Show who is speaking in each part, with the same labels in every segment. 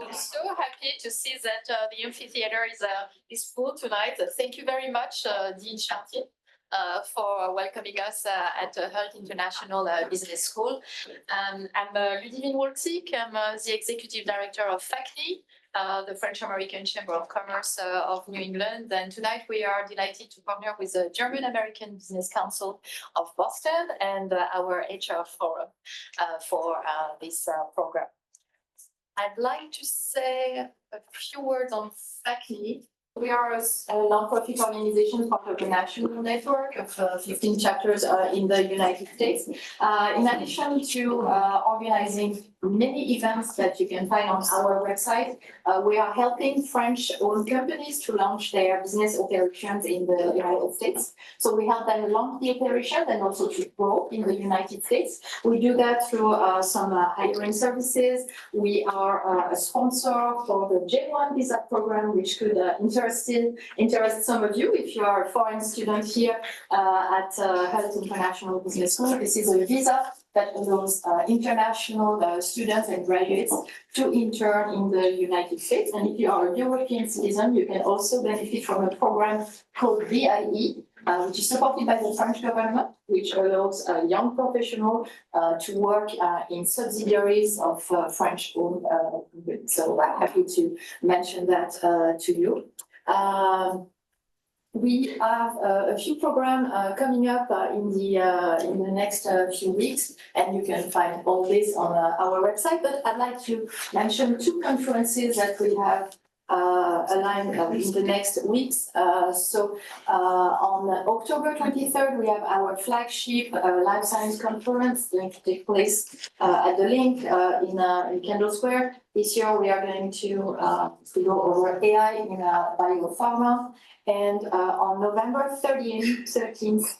Speaker 1: I'm so happy to see that the amphitheater is full tonight. Thank you very much, Dean Chartier, for welcoming us at Health International Business School. I'm Ludivine Wolczyk. I'm the Executive Director of FACCNE, the French-American Chamber of Commerce of New England. And tonight we are delighted to partner with the German-American Business Council of Boston and our HR forum for this program. I'd like to say a few words on FACCNE. We are a nonprofit organization part of a national network of 15 chapters in the United States. In addition to organizing many events that you can find on our website, we are helping French-owned companies to launch their business operations in the United States. So we help them launch the operation and also to grow in the United States. We do that through some hiring services. We are a sponsor for the J1 visa program, which could interest some of you if you are a foreign student here at Health International Business School. This is a visa that allows international students and graduates to intern in the United States. And if you are a European citizen, you can also benefit from a program called VIE, which is supported by the French government, which allows young professionals to work in subsidiaries of French-owned companies. So I'm happy to mention that to you. We have a few programs coming up in the next few weeks, and you can find all this on our website. But I'd like to mention two conferences that we have aligned in the next weeks. On October 23rd, we have our flagship Life Science Conference going to take place at the Link in Kendall Square. This year, we are going to go over AI in biopharma. And on November 13th,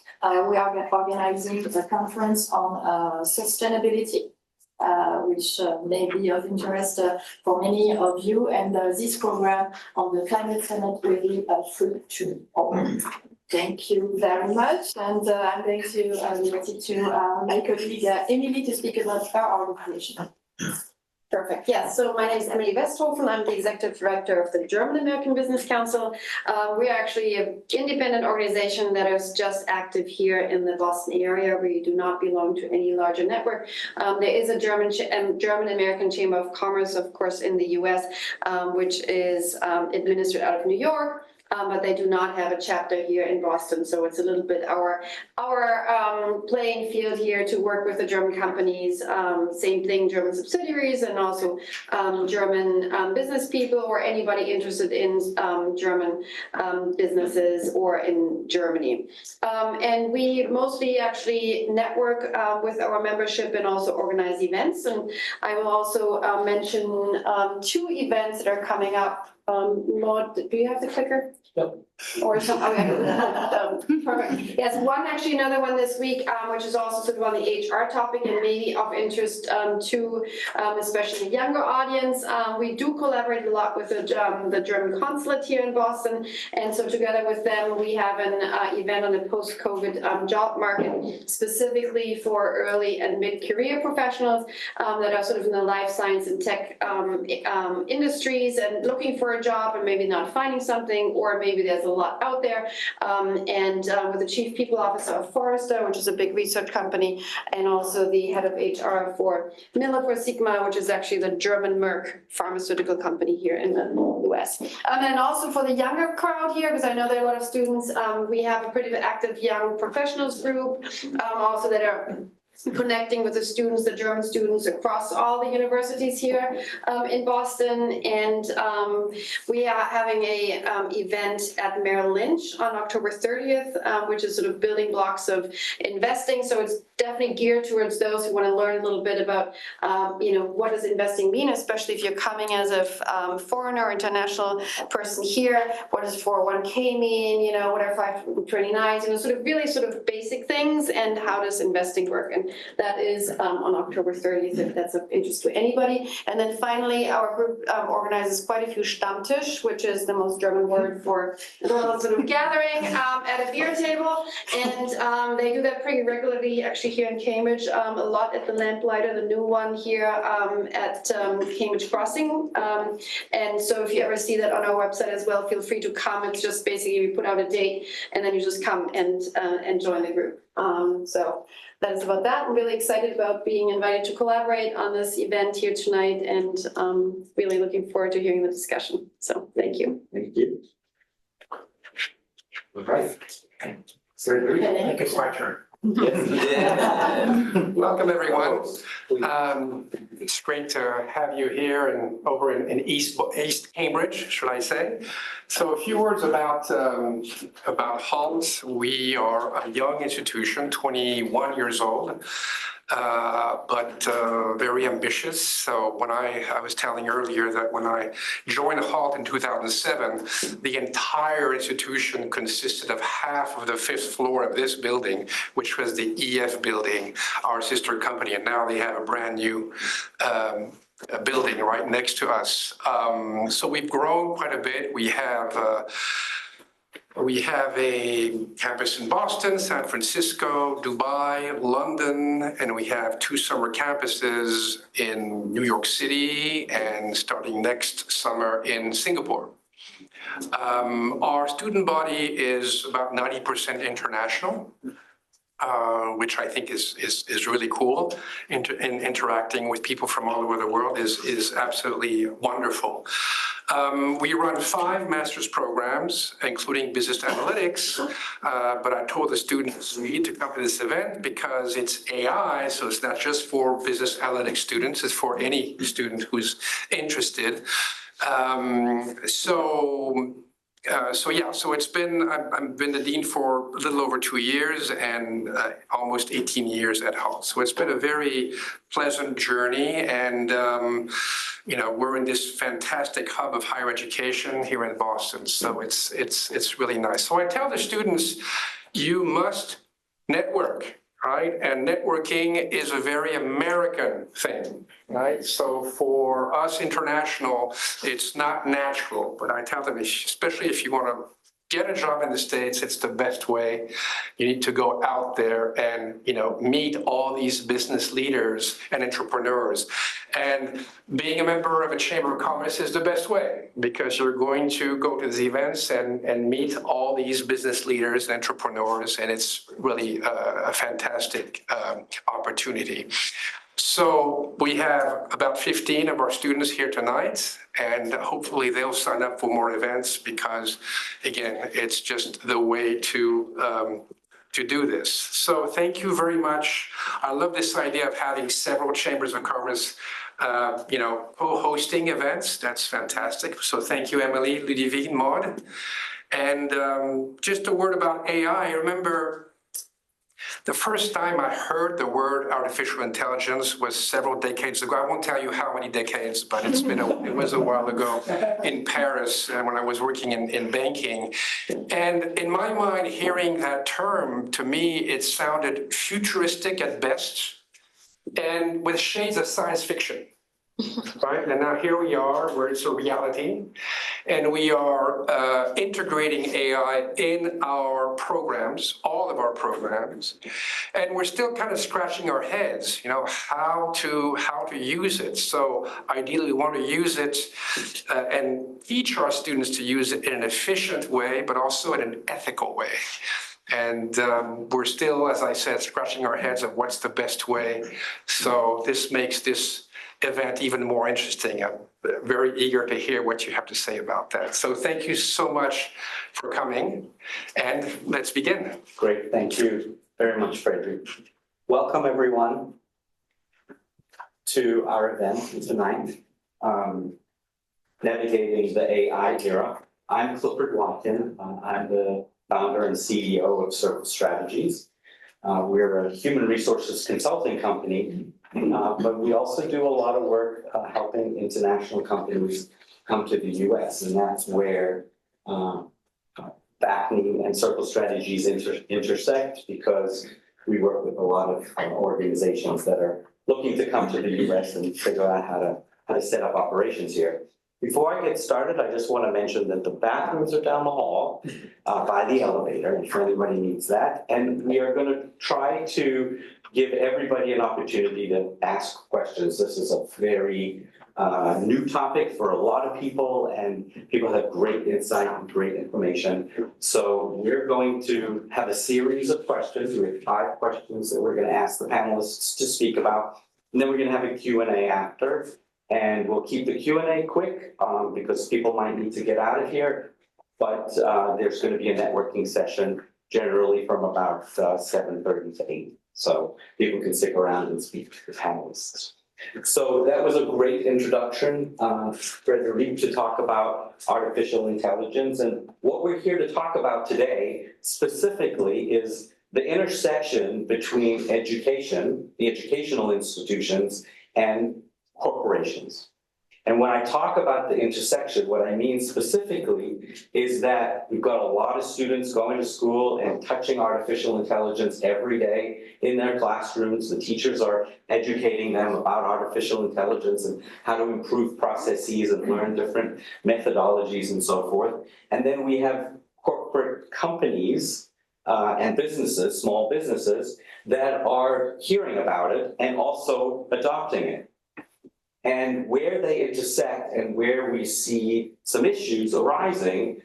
Speaker 1: we are organizing a conference on sustainability, which may be of interest for many of you. And this program on the Climate Summit will be free to all. Thank you very much. And I'm going to invite you to my colleague Emily to speak about our organization.
Speaker 2: Perfect. Yeah, so my name is Emily Westhofen. I'm the Executive Director of the German-American Business Council. We are actually an independent organization that is just active here in the Boston area. We do not belong to any larger network. There is a German-American Chamber of Commerce, of course, in the US, which is administered out of New York. But they do not have a chapter here in Boston, so it's a little bit our playing field here to work with the German companies. Same thing, German subsidiaries, and also German business people or anybody interested in German businesses or in Germany. And we mostly actually network with our membership and also organize events. And I will also mention two events that are coming up. Maud, do you have the clicker?
Speaker 3: Yep.
Speaker 2: Or something? Okay. Perfect. Yes, another one this week, which is also sort of on the HR topic and maybe of interest to especially the younger audience. We do collaborate a lot with the German consulate here in Boston, and so together with them, we have an event on the post-COVID job market, specifically for early and mid-career professionals that are sort of in the life science and tech industries and looking for a job and maybe not finding something, or maybe there's a lot out there. With the Chief People Officer of Forrester, which is a big research company, and also the head of HR for FACCNE, which is actually the German Merck pharmaceutical company here in the US. And also for the younger crowd here, because I know there are a lot of students, we have a pretty active young professionals group also that are connecting with the students, the German students across all the universities here in Boston. And we are having a event at Merrill Lynch on October 30th, which is sort of building blocks of investing. So it's definitely geared towards those who want to learn a little bit about, what does investing mean, especially if you're coming as a foreigner or international person here. What does 401k mean? What are 529s? Sort of really sort of basic things, and how does investing work? And again, that is on October 30th, if that's of interest to anybody. And then finally, our group organizes quite a few Stammtisch, which is the most German word for a little sort of gathering at a beer table. And they do that pretty regularly, actually, here in Cambridge, a lot at the Lamplighter, the new one here at Cambridge Crossing. And so if you ever see that on our website as well, feel free to come. It's just basically we put out a date and then you just come and join the group. So that is about that. I'm really excited about being invited to collaborate on this event here tonight and really looking forward to hearing the discussion. So thank you.
Speaker 3: Thank you. All right. So,
Speaker 4: I think it's my turn.
Speaker 3: yes.
Speaker 4: Welcome, everyone. It's great to have you here and over in East Cambridge, should I say. So a few words about HALT. We are a young institution, 21 years old. But very ambitious. So when I was telling earlier that when I joined HALT in 2007, the entire institution consisted of half of the 5th floor of this building, which was the EF building, our sister company, and now they have a brand new building right next to us. So we've grown quite a bit. We have a campus in Boston, San Francisco, Dubai, London, and we have 2 summer campuses in New York City and starting next summer in Singapore. Our student body is about 90% international, which I think is really cool. Interacting with people from all over the world is absolutely wonderful. We run 5 master's programs, including business analytics, but I told the students we need to come to this event because it's AI, so it's not just for business analytics students, it's for any student who's interested. So I've been the dean for a little over 2 years and almost 18 years at HALT. So it's been a very pleasant journey, and we're in this fantastic hub of higher education here in Boston. So it's really nice. So I tell the students, you must network. Right? And networking is a very American thing, right? So for us international, it's not natural, but I tell them, especially if you want to get a job in the States, it's the best way. You need to go out there and, meet all these business leaders and entrepreneurs. And being a member of a Chamber of Commerce is the best way because you're going to go to the events and meet all these business leaders and entrepreneurs, and it's really a fantastic opportunity. So we have about 15 of our students here tonight, and hopefully they'll sign up for more events because, again, it's just the way to do this. So thank you very much. I love this idea of having several chambers of commerce, co-hosting events. That's fantastic. So thank you, Emily, Ludivine, Maud. And just a word about AI. I remember the first time I heard the word artificial intelligence was several decades ago. I won't tell you how many decades, but it was a while ago in Paris when I was working in banking. And in my mind, hearing that term, to me, it sounded futuristic at best and with shades of science fiction. Right? And now here we are, where it's a reality, and we are integrating AI in our programs, all of our programs, and we're still kind of scratching our heads, how to use it. So ideally, we want to use it and teach our students to use it in an efficient way, but also in an ethical way. And we're still, as I said, scratching our heads of what's the best way. So this makes this event even more interesting. I'm very eager to hear what you have to say about that. So thank you so much for coming, and let's begin.
Speaker 3: Great, thank you very much, Frederick. Welcome, everyone, to our event tonight, Navigating the AI Era. I'm Clifford Watkin. I'm the founder and CEO of Circle Strategies. We're a human resources consulting company, but we also do a lot of work helping international companies come to the US, and that's where FACCNE and Circle Strategies intersect, because we work with a lot of organizations that are looking to come to the US and figure out how to set up operations here. Before I get started, I just want to mention that the bathrooms are down the hall by the elevator, if anybody needs that. And we are going to try to give everybody an opportunity to ask questions. This is a very new topic for a lot of people, and people have great insight and great information. So we're going to have a series of questions. We have 5 questions that we're going to ask the panelists to speak about. And then we're going to have a Q&A after. And we'll keep the Q&A quick because people might need to get out of here. But there's going to be a networking session generally from about 7:30 to 8. So people can stick around and speak to the panelists. So that was a great introduction, Frederic, to talk about artificial intelligence. And what we're here to talk about today specifically is the intersection between education, the educational institutions, and corporations. And when I talk about the intersection, what I mean specifically is that we've got a lot of students going to school and touching artificial intelligence every day in their classrooms. The teachers are educating them about artificial intelligence and how to improve processes and learn different methodologies and so forth. And then we have corporate companies and businesses, small businesses, that are hearing about it and also adopting it. And where they intersect and where we see some issues arising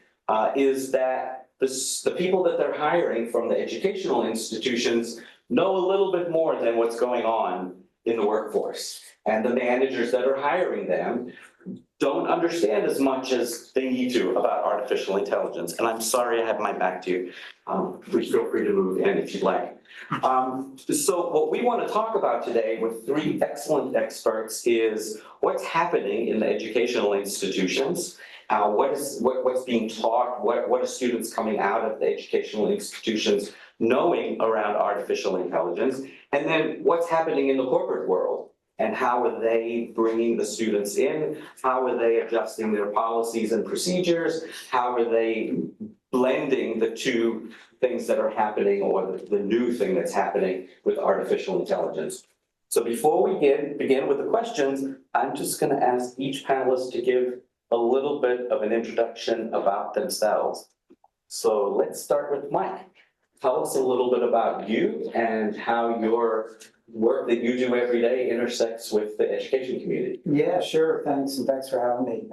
Speaker 3: is that the people that they're hiring from the educational institutions know a little bit more than what's going on in the workforce. And the managers that are hiring them don't understand as much as they need to about artificial intelligence. And I'm sorry I have my back to you. Please feel free to move in if you'd like. So what we want to talk about today with 3 excellent experts is what's happening in the educational institutions, what's being taught, what are students coming out of the educational institutions knowing around artificial intelligence, and then what's happening in the corporate world. And how are they bringing the students in? How are they adjusting their policies and procedures? How are they blending the 2 things that are happening, or the new thing that's happening with artificial intelligence? So before we begin with the questions, I'm just going to ask each panelist to give a little bit of an introduction about themselves. So let's start with Mike. Tell us a little bit about you and how your work that you do every day intersects with the education community.
Speaker 5: Yeah, sure. Thanks, and thanks for having me.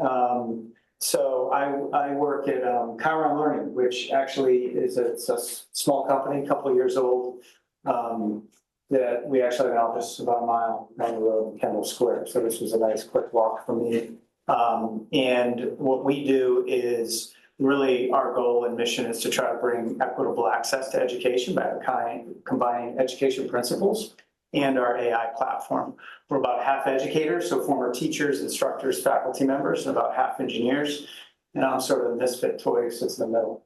Speaker 5: So I work at Chiron Learning, which actually is it's a small company, a couple of years old, that we actually have an office about a mile down the road in Kendall Square. So this was a nice quick walk for me. And what we do is really our goal and mission is to try to bring equitable access to education by combining education principles and our AI platform. We're about half educators, so former teachers, instructors, faculty members, and about half engineers. And I'm sort of the misfit toy who sits in the middle.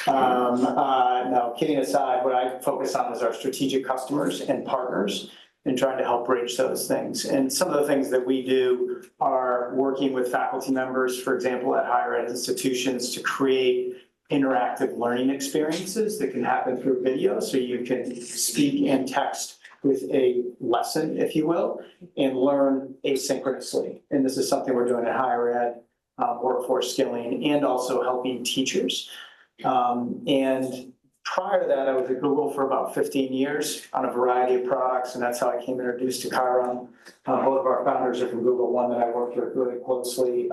Speaker 5: Now, kidding aside, what I focus on is our strategic customers and partners and trying to help bridge those things. And some of the things that we do are working with faculty members, for example, at higher ed institutions to create interactive learning experiences that can happen through video. So you can speak and text with a lesson, if you will, and learn asynchronously. And this is something we're doing at higher ed, workforce skilling, and also helping teachers. And prior to that, I was at Google for about 15 years on a variety of products, and that's how I came introduced to Chiron. Both of our founders are from Google, one that I worked with really closely,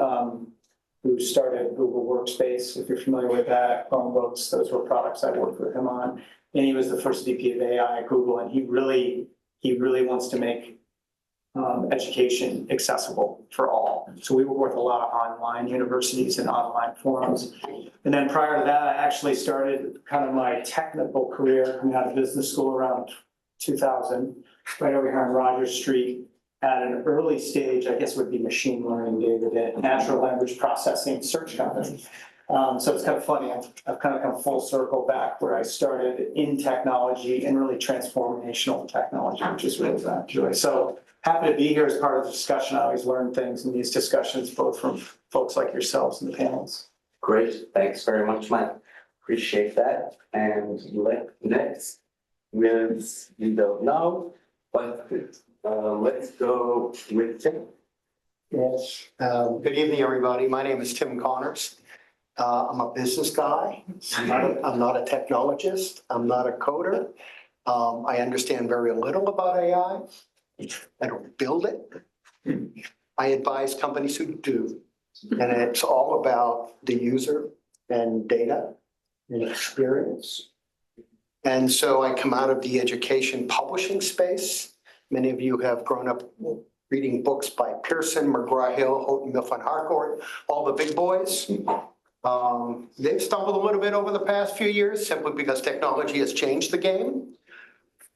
Speaker 5: who started Google Workspace, if you're familiar with that, Chromebooks, those were products I worked with him on. And he was the first VP of AI at Google, and he really wants to make education accessible for all. So we work with a lot of online universities and online forums. And then prior to that, I actually started kind of my technical career coming out of business school around 2000, right over here on Rogers Street, at an early stage, I guess would be machine learning, David, at natural language processing search company. So it's kind of funny, I've kind of come full circle back where I started in technology and really transformational technology, which is really what I enjoy. So happy to be here as part of the discussion. I always learn things in these discussions, both from folks like yourselves and the panels.
Speaker 3: Great, thanks very much, Mike. Appreciate that. And next, you don't know, but let's go with Tim.
Speaker 6: Yes. Good evening, everybody. My name is Tim Connors. I'm a business guy. I'm not a technologist. I'm not a coder. I understand very little about AI. I don't build it. I advise companies who do. And it's all about the user and data and experience. And so I come out of the education publishing space. Many of you have grown up reading books by Pearson, McGraw-Hill, Houghton, Mifflin Harcourt, all the big boys. They've stumbled a little bit over the past few years simply because technology has changed the game.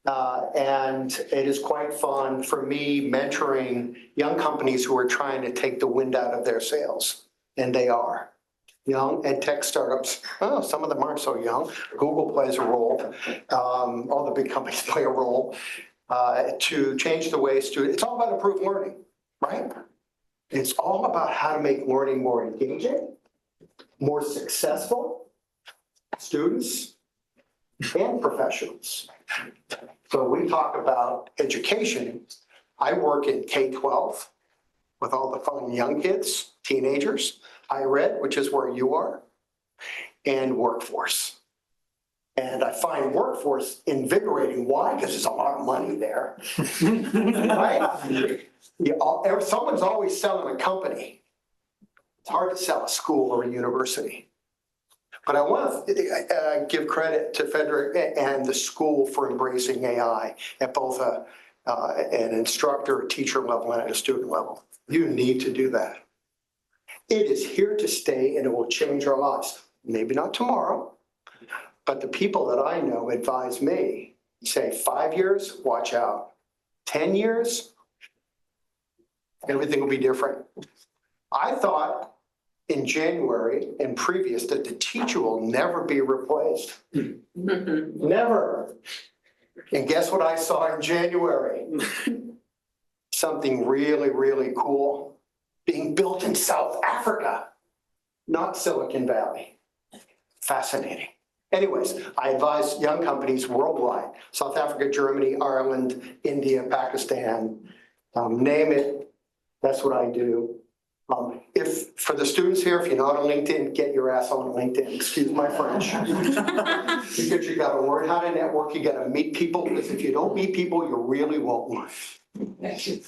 Speaker 6: And it is quite fun for me mentoring young companies who are trying to take the wind out of their sails, and they are. Young ed tech startups, oh, some of them aren't so young. Google plays a role, all the big companies play a role. To change the way students, it's all about improved learning, right? It's all about how to make learning more engaging, more successful, students and professionals. So we talk about education. I work in K-12 with all the fun young kids, teenagers, higher ed, which is where you are, and workforce. And I find workforce invigorating. Why? Because there's a lot of money there. Right? Someone's always selling a company. It's hard to sell a school or a university. But I want to give credit to Frederick and the school for embracing AI at both an instructor, teacher level and at a student level. You need to do that. It is here to stay and it will change our lives. Maybe not tomorrow. But the people that I know advise me, say 5 years, watch out. 10 years, everything will be different. I thought in January and previous that the teacher will never be replaced. Never. And guess what I saw in January? Something really, really cool being built in South Africa, not Silicon Valley. Fascinating. Anyways, I advise young companies worldwide, South Africa, Germany, Ireland, India, Pakistan, name it, that's what I do. If for the students here, if you're not on LinkedIn, get your ass on LinkedIn, excuse my French. Because you gotta learn how to network, you gotta meet people, because if you don't meet people, you really won't learn.
Speaker 3: Thank you.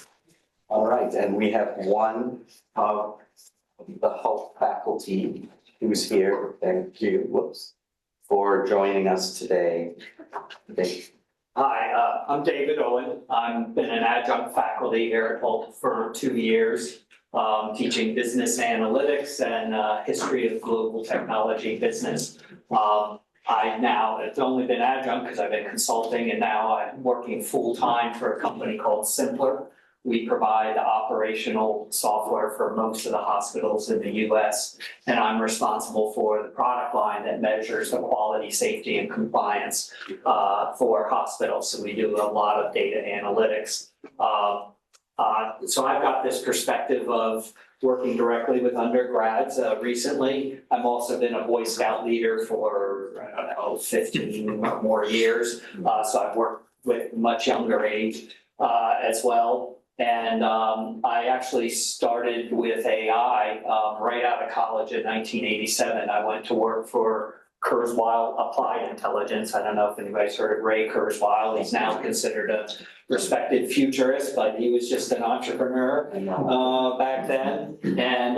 Speaker 3: All right, and we have one of the health faculty who's here. Thank you. Whoops. For joining us today.
Speaker 7: Hi, I'm David Owen. I've been an adjunct faculty here at Holt for 2 years, teaching business analytics and history of global technology business. It's only been adjunct because I've been consulting, and now I'm working full-time for a company called Simpler. We provide operational software for most of the hospitals in the US, and I'm responsible for the product line that measures the quality, safety, and compliance for hospitals. So we do a lot of data analytics. So I've got this perspective of working directly with undergrads recently. I've also been a Boy Scout leader for, I don't know, 15 or more years. So I've worked with much younger age as well. And I actually started with AI right out of college in 1987. I went to work for Kurzweil Applied Intelligence. I don't know if anybody's heard of Ray Kurzweil. He's now considered a respected futurist, but he was just an entrepreneur back then. And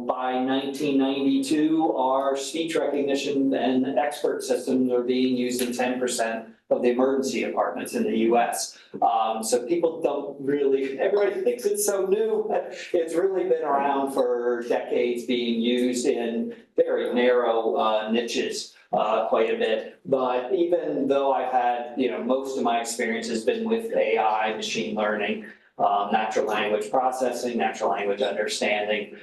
Speaker 7: by 1992, our speech recognition and expert systems are being used in 10% of the emergency departments in the US. So people don't really, everybody thinks it's so new, but it's really been around for decades, being used in very narrow niches quite a bit. But even though I've had, most of my experience has been with AI, machine learning, natural language processing, natural language understanding.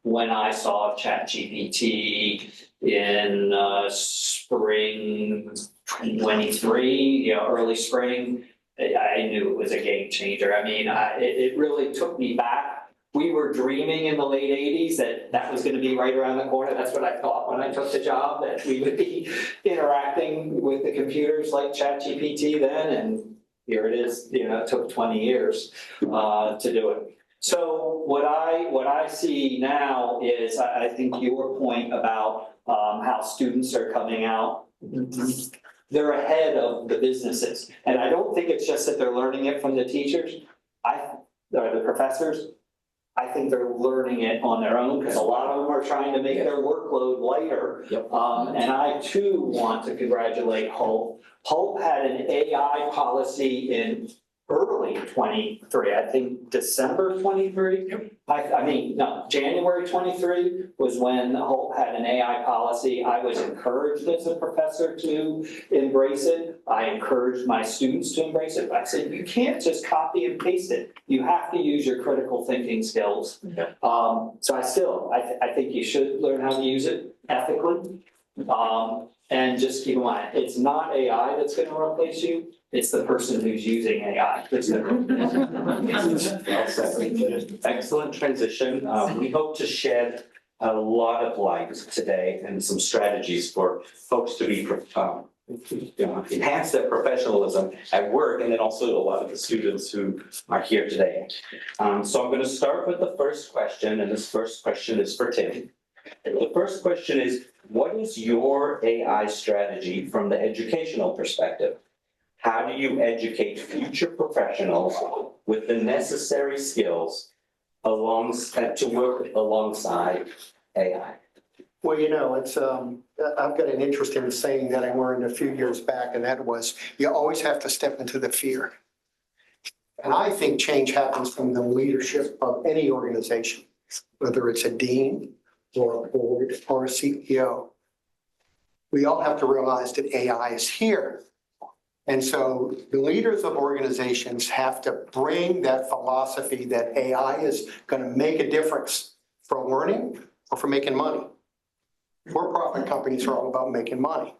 Speaker 7: When I saw ChatGPT in spring 23, early spring, I knew it was a game changer. I mean, it really took me back we were dreaming in the late 80s that that was going to be right around the corner. That's what I thought when I took the job, that we would be interacting with the computers like ChatGPT then, and here it is. It took 20 years to do it. So what I see now is, I think your point about how students are coming out, they're ahead of the businesses. And I don't think it's just that they're learning it from the teachers, or the professors. I think they're learning it on their own, because a lot of them are trying to make their workload lighter.
Speaker 3: Yep.
Speaker 7: And I too want to congratulate Hope. Hope had an AI policy in early 23, I think December 23.
Speaker 4: Yep.
Speaker 7: January 23 was when Hope had an AI policy. I was encouraged as a professor to embrace it. I encouraged my students to embrace it. I said, you can't just copy and paste it. You have to use your critical thinking skills.
Speaker 3: Okay.
Speaker 7: So I think you should learn how to use it ethically. And just keep in mind, it's not AI that's going to replace you. It's the person who's using AI that's going to replace you.
Speaker 3: Well said. Excellent transition. We hope to shed a lot of light today and some strategies for folks to be enhance their professionalism at work, and then also a lot of the students who are here today. So I'm going to start with the first question, and this first question is for Tim. The first question is, what is your AI strategy from the educational perspective? How do you educate future professionals with the necessary skills to work alongside AI?
Speaker 6: Well, it's, I've got an interesting saying that I learned a few years back, and that was, you always have to step into the fear. And I think change happens from the leadership of any organization, whether it's a dean or a board or a CEO. We all have to realize that AI is here. And so the leaders of organizations have to bring that philosophy that AI is going to make a difference for learning or for making money. For-profit companies are all about making money,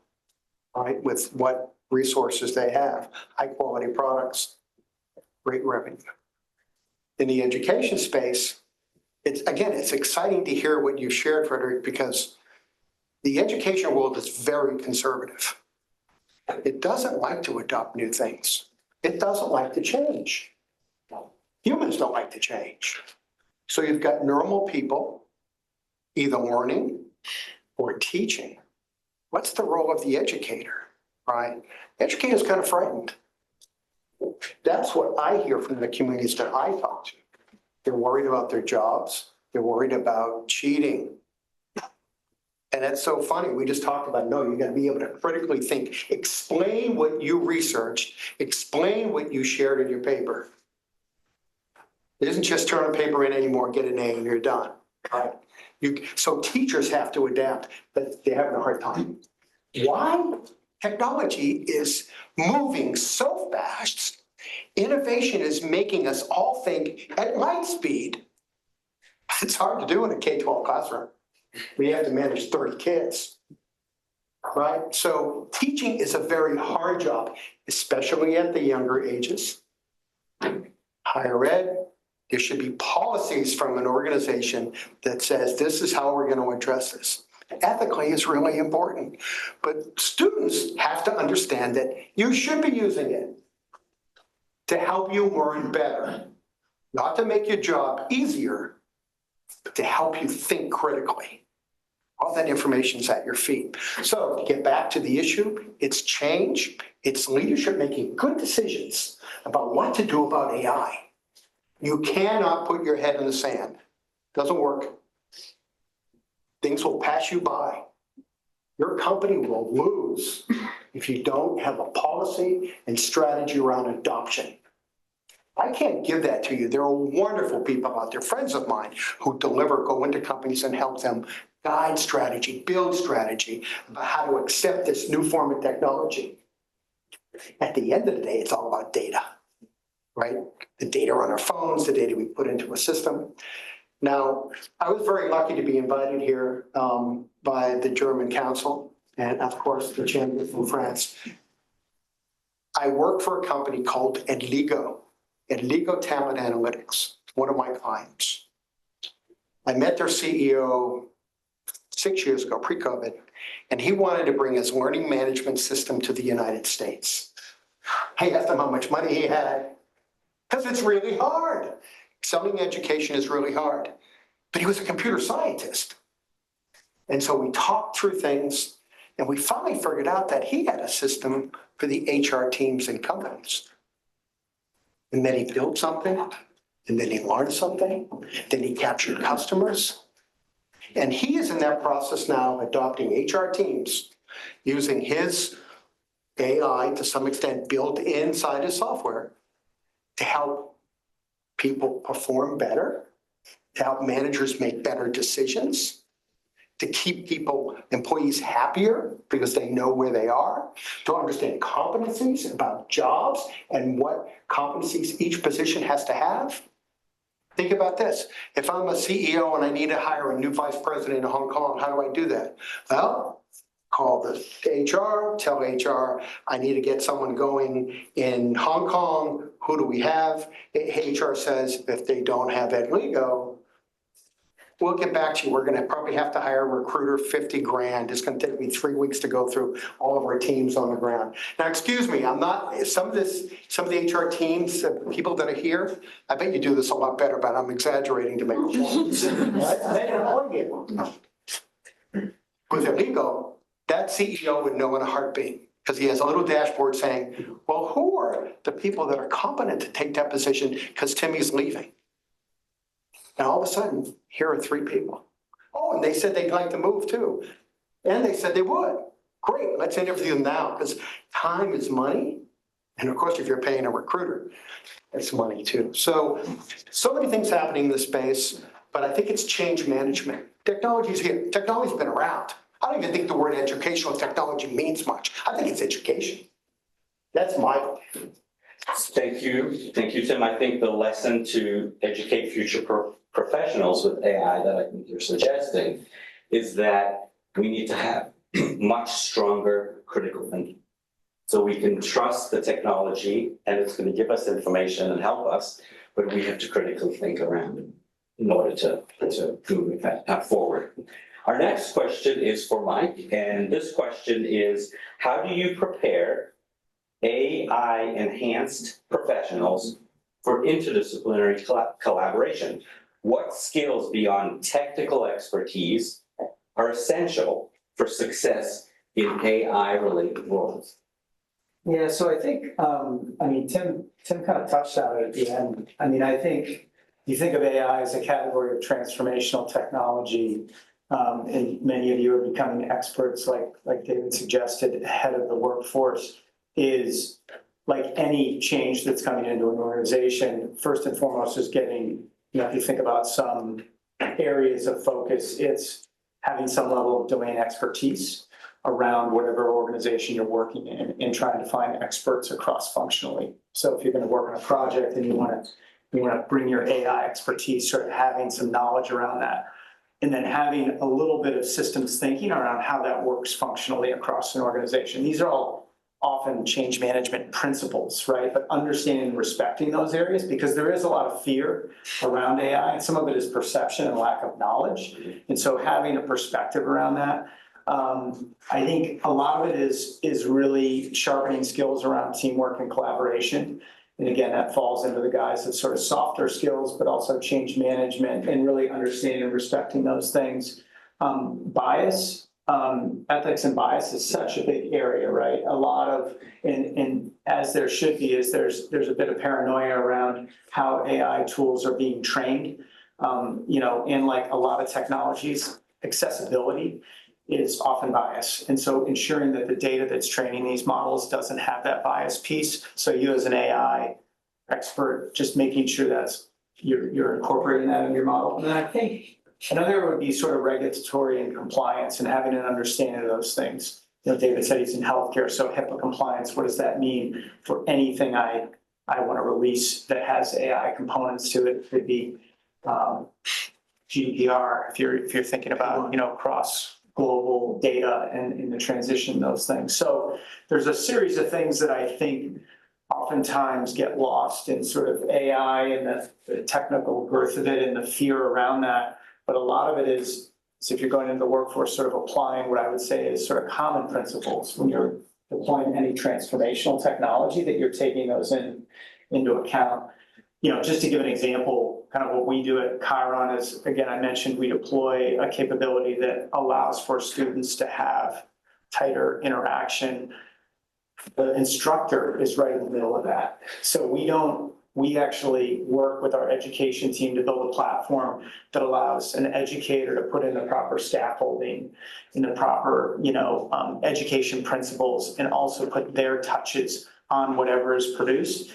Speaker 6: right? With what resources they have, high quality products, great revenue. In the education space, it's exciting to hear what you shared, Frederick, because the education world is very conservative. It doesn't like to adopt new things. It doesn't like to change. Humans don't like to change. So you've got normal people either learning or teaching. What's the role of the educator, right? The educator's kind of frightened. That's what I hear from the communities that I talk to. They're worried about their jobs. They're worried about cheating. And that's so funny. We just talked about, no, you got to be able to critically think, explain what you researched, explain what you shared in your paper. It isn't just turn a paper in anymore, get an A and you're done. Right? So teachers have to adapt, but they're having a hard time. Why? Technology is moving so fast. Innovation is making us all think at light speed. It's hard to do in a K-12 classroom. We have to manage 30 kids, right? So teaching is a very hard job, especially at the younger ages. Higher ed, there should be policies from an organization that says this is how we're going to address this. Ethically is really important, but students have to understand that you should be using it to help you learn better, not to make your job easier, but to help you think critically. All that information's at your feet. So to get back to the issue, it's change, it's leadership making good decisions about what to do about AI. You cannot put your head in the sand. Doesn't work. Things will pass you by. Your company will lose if you don't have a policy and strategy around adoption. I can't give that to you. There are wonderful people out there, friends of mine, who go into companies and help them guide strategy, build strategy about how to accept this new form of technology. At the end of the day, it's all about data, right? The data on our phones, the data we put into a system. Now, I was very lucky to be invited here by the German Council and, of course, the champion from France. I work for a company called Edligo Talent Analytics, one of my clients. I met their CEO 6 years ago, pre-COVID, and he wanted to bring his learning management system to the United States. I asked him how much money he had, because it's really hard. Selling education is really hard. But he was a computer scientist. And so we talked through things, and we finally figured out that he had a system for the HR teams and companies. And then he built something, and then he learned something, then he captured customers. And he is in that process now, adopting HR teams, using his AI to some extent built inside his software to help people perform better, to help managers make better decisions, to keep employees happier because they know where they are, to understand competencies about jobs and what competencies each position has to have. Think about this. If I'm a CEO and I need to hire a new vice president in Hong Kong, how do I do that? Well, call the HR, tell HR, I need to get someone going in Hong Kong. Who do we have? HR says, if they don't have Ed Lego, we'll get back to you. We're gonna probably have to hire a recruiter, 50 grand. It's gonna take me 3 weeks to go through all of our teams on the ground. Now, excuse me, I'm not, some of the HR teams, people that are here, I bet you do this a lot better, but I'm exaggerating to make a point. I didn't want you. With illegal, that CEO would know in a heartbeat, because he has a little dashboard saying, well, who are the people that are competent to take that position because Timmy's leaving? And all of a sudden, here are 3 people. Oh, and they said they'd like to move too. And they said they would. Great, let's interview them now, because time is money. And of course, if you're paying a recruiter, it's money too. So many things happening in this space, but I think it's change management. Technology's here, technology's been around. I don't even think the word educational technology means much. I think it's education. That's my belief.
Speaker 3: Thank you, Tim. I think the lesson to educate future professionals with AI that I think you're suggesting is that we need to have much stronger critical thinking. So we can trust the technology and it's going to give us information and help us, but we have to critically think around it in order to move that forward. Our next question is for Mike, and this question is, how do you prepare AI-enhanced professionals for interdisciplinary collaboration? What skills beyond technical expertise are essential for success in AI-related roles?
Speaker 5: Yeah, so I think, Tim kind of touched on it at the end. I think you think of AI as a category of transformational technology, and many of you are becoming experts, like David suggested, ahead of the workforce. Is like any change that's coming into an organization, first and foremost is getting, if you think about some areas of focus, it's having some level of domain expertise around whatever organization you're working in and trying to find experts across functionally. So if you're going to work on a project and you want to bring your AI expertise, sort of having some knowledge around that, and then having a little bit of systems thinking around how that works functionally across an organization. These are all often change management principles, right? But understanding and respecting those areas, because there is a lot of fear around AI, and some of it is perception and lack of knowledge. And so having a perspective around that, I think a lot of it is really sharpening skills around teamwork and collaboration. And again, that falls into the guise of sort of softer skills, but also change management and really understanding and respecting those things. Bias. Ethics and bias is such a big area, right? A lot of, and as there should be, is there's a bit of paranoia around how AI tools are being trained. In like a lot of technologies, accessibility is often biased. And so ensuring that the data that's training these models doesn't have that bias piece. So you as an AI expert, just making sure that's, you're incorporating that in your model. And then I think another would be sort of regulatory and compliance and having an understanding of those things. David said he's in healthcare, so HIPAA compliance, what does that mean for anything I want to release that has AI components to it? It could be GDPR, if you're thinking about, cross global data and in the transition, those things. So there's a series of things that I think oftentimes get lost in sort of AI and the technical girth of it and the fear around that. But a lot of it is, so if you're going into the workforce, sort of applying what I would say is sort of common principles when you're deploying any transformational technology, that you're taking those into account. You know, just to give an example, kind of what we do at Chiron is, again, I mentioned we deploy a capability that allows for students to have tighter interaction. The instructor is right in the middle of that. So we actually work with our education team to build a platform that allows an educator to put in the proper scaffolding, in the proper, education principles, and also put their touches on whatever is produced.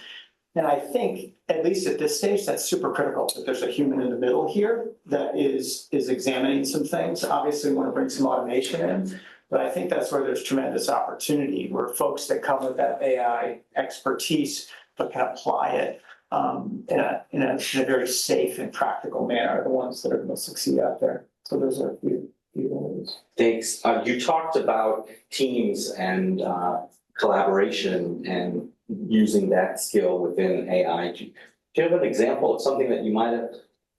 Speaker 5: And I think, at least at this stage, that's super critical, that there's a human in the middle here that is examining some things. Obviously, we want to bring some automation in, but I think that's where there's tremendous opportunity, where folks that come with that AI expertise but can apply it in a very safe and practical manner are the ones that are going to succeed out there. So those are a few ways.
Speaker 3: Thanks. You talked about teams and collaboration and using that skill within AI. Do you have an example of something that you might have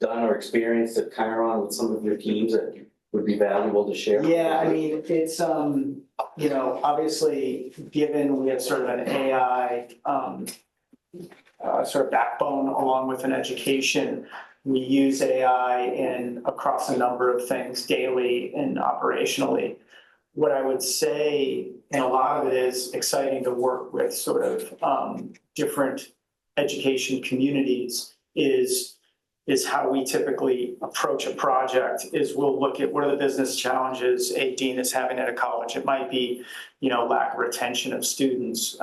Speaker 3: done or experienced at Chiron with some of your teams that would be valuable to share?
Speaker 5: Yeah, I mean, it's, obviously, given we have sort of an AI sort of backbone along with an education, we use AI across a number of things daily and operationally. What I would say, and a lot of it is exciting to work with sort of different education communities, is how we typically approach a project. Is we'll look at what are the business challenges a dean is having at a college. It might be, lack of retention of students,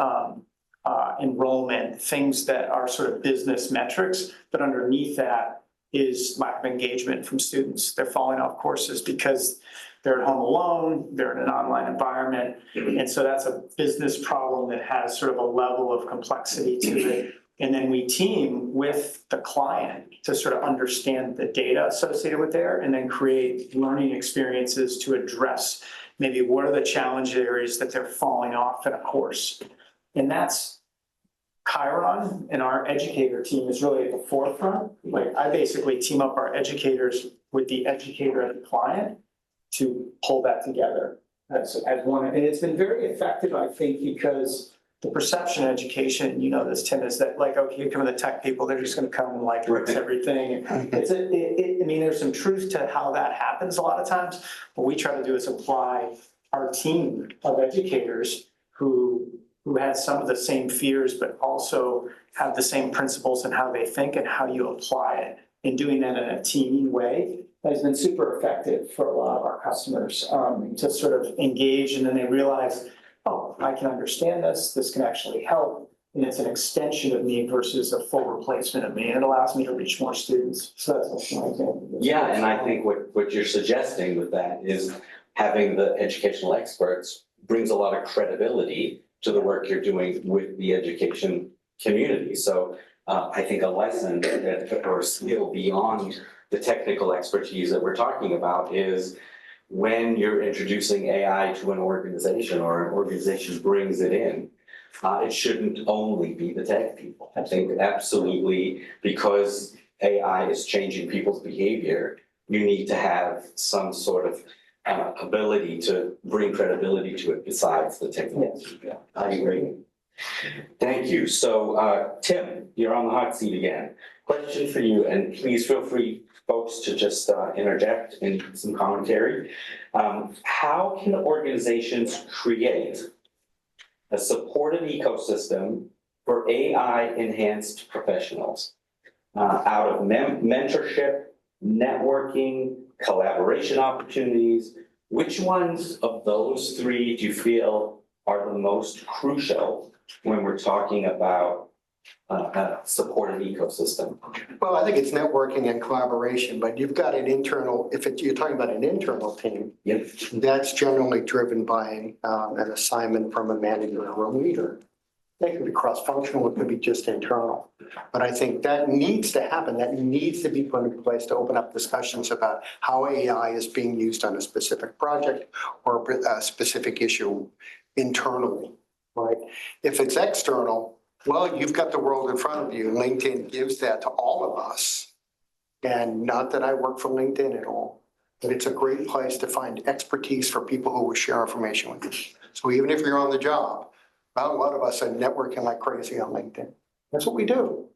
Speaker 5: enrollment, things that are sort of business metrics, but underneath that is lack of engagement from students. They're falling off courses because they're at home alone, they're in an online environment. And so that's a business problem that has sort of a level of complexity to it. And then we team with the client to sort of understand the data associated with there and then create learning experiences to address maybe what are the challenge areas that they're falling off in a course. And that's Chiron, and our educator team is really at the forefront. Like, I basically team up our educators with the educator and the client to pull that together as one. And it's been very effective, I think, because the perception of education, this, Tim, is that like, okay, you come to the tech people, they're just going to come and like fix everything. I mean, there's some truth to how that happens a lot of times. What we try to do is apply our team of educators who had some of the same fears, but also have the same principles in how they think and how you apply it. And doing that in a teaming way has been super effective for a lot of our customers to sort of engage, and then they realize, oh, I can understand this, this can actually help, and it's an extension of me versus a full replacement of me, and it allows me to reach more students. So that's one example.
Speaker 3: Yeah, and I think what you're suggesting with that is having the educational experts brings a lot of credibility to the work you're doing with the education community. So I think a lesson or skill beyond the technical expertise that we're talking about is when you're introducing AI to an organization or an organization brings it in, it shouldn't only be the tech people. I think absolutely, because AI is changing people's behavior, you need to have some sort of ability to bring credibility to it besides the technology. Yeah. I agree. Thank you. So, Tim, you're on the hot seat again. Question for you, and please feel free, folks, to just interject in some commentary. How can organizations create a supportive ecosystem for AI-enhanced professionals out of mentorship, networking, collaboration opportunities? Which ones of those three do you feel are the most crucial when we're talking about a supported ecosystem?
Speaker 6: Well, I think it's networking and collaboration, but you've got an internal, you're talking about an internal team,
Speaker 3: Yep.
Speaker 6: that's generally driven by an assignment from a manager or a leader. It could be cross-functional, it could be just internal. But I think that needs to happen. That needs to be put in place to open up discussions about how AI is being used on a specific project or a specific issue internally, right? If it's external, well, you've got the world in front of you. LinkedIn gives that to all of us. And not that I work for LinkedIn at all, but it's a great place to find expertise for people who will share information with you. So even if you're on the job, well, a lot of us are networking like crazy on LinkedIn. That's what we do.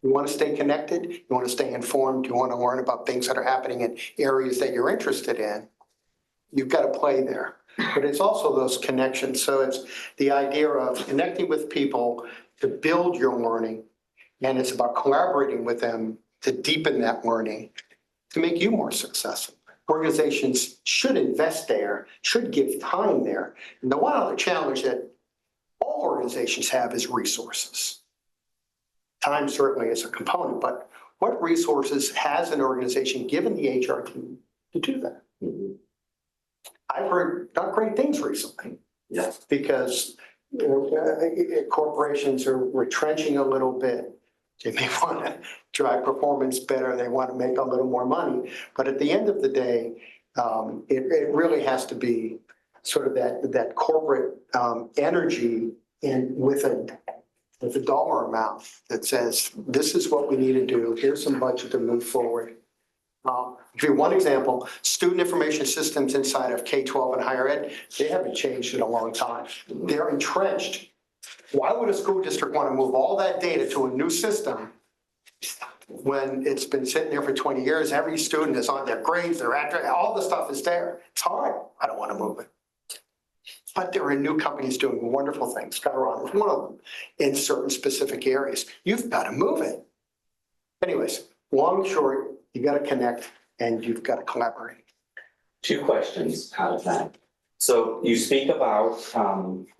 Speaker 6: You want to stay connected, you want to stay informed, you want to learn about things that are happening in areas that you're interested in. You've got to play there. But it's also those connections. So it's the idea of connecting with people to build your learning. And it's about collaborating with them to deepen that learning, to make you more successful. Organizations should invest there, should give time there. And the one other challenge that all organizations have is resources. Time certainly is a component, but what resources has an organization given the HR team to do that? I've heard not great things recently.
Speaker 3: Yes.
Speaker 6: Because corporations are retrenching a little bit. They may want to drive performance better. They want to make a little more money. But at the end of the day, it really has to be sort of that corporate energy and with a dollar amount that says, this is what we need to do. Here's some budget to move forward. I'll give you one example, student information systems inside of K-12 and higher ed, they haven't changed in a long time. They're entrenched. Why would a school district want to move all that data to a new system when it's been sitting there for 20 years? Every student is on their grades, their address, all the stuff is there. It's hard. I don't want to move it. But there are new companies doing wonderful things. Chiron is one of them in certain specific areas. You've got to move it. Anyways, long and short, you got to connect and you've got to collaborate.
Speaker 3: 2 questions out of that. So you speak about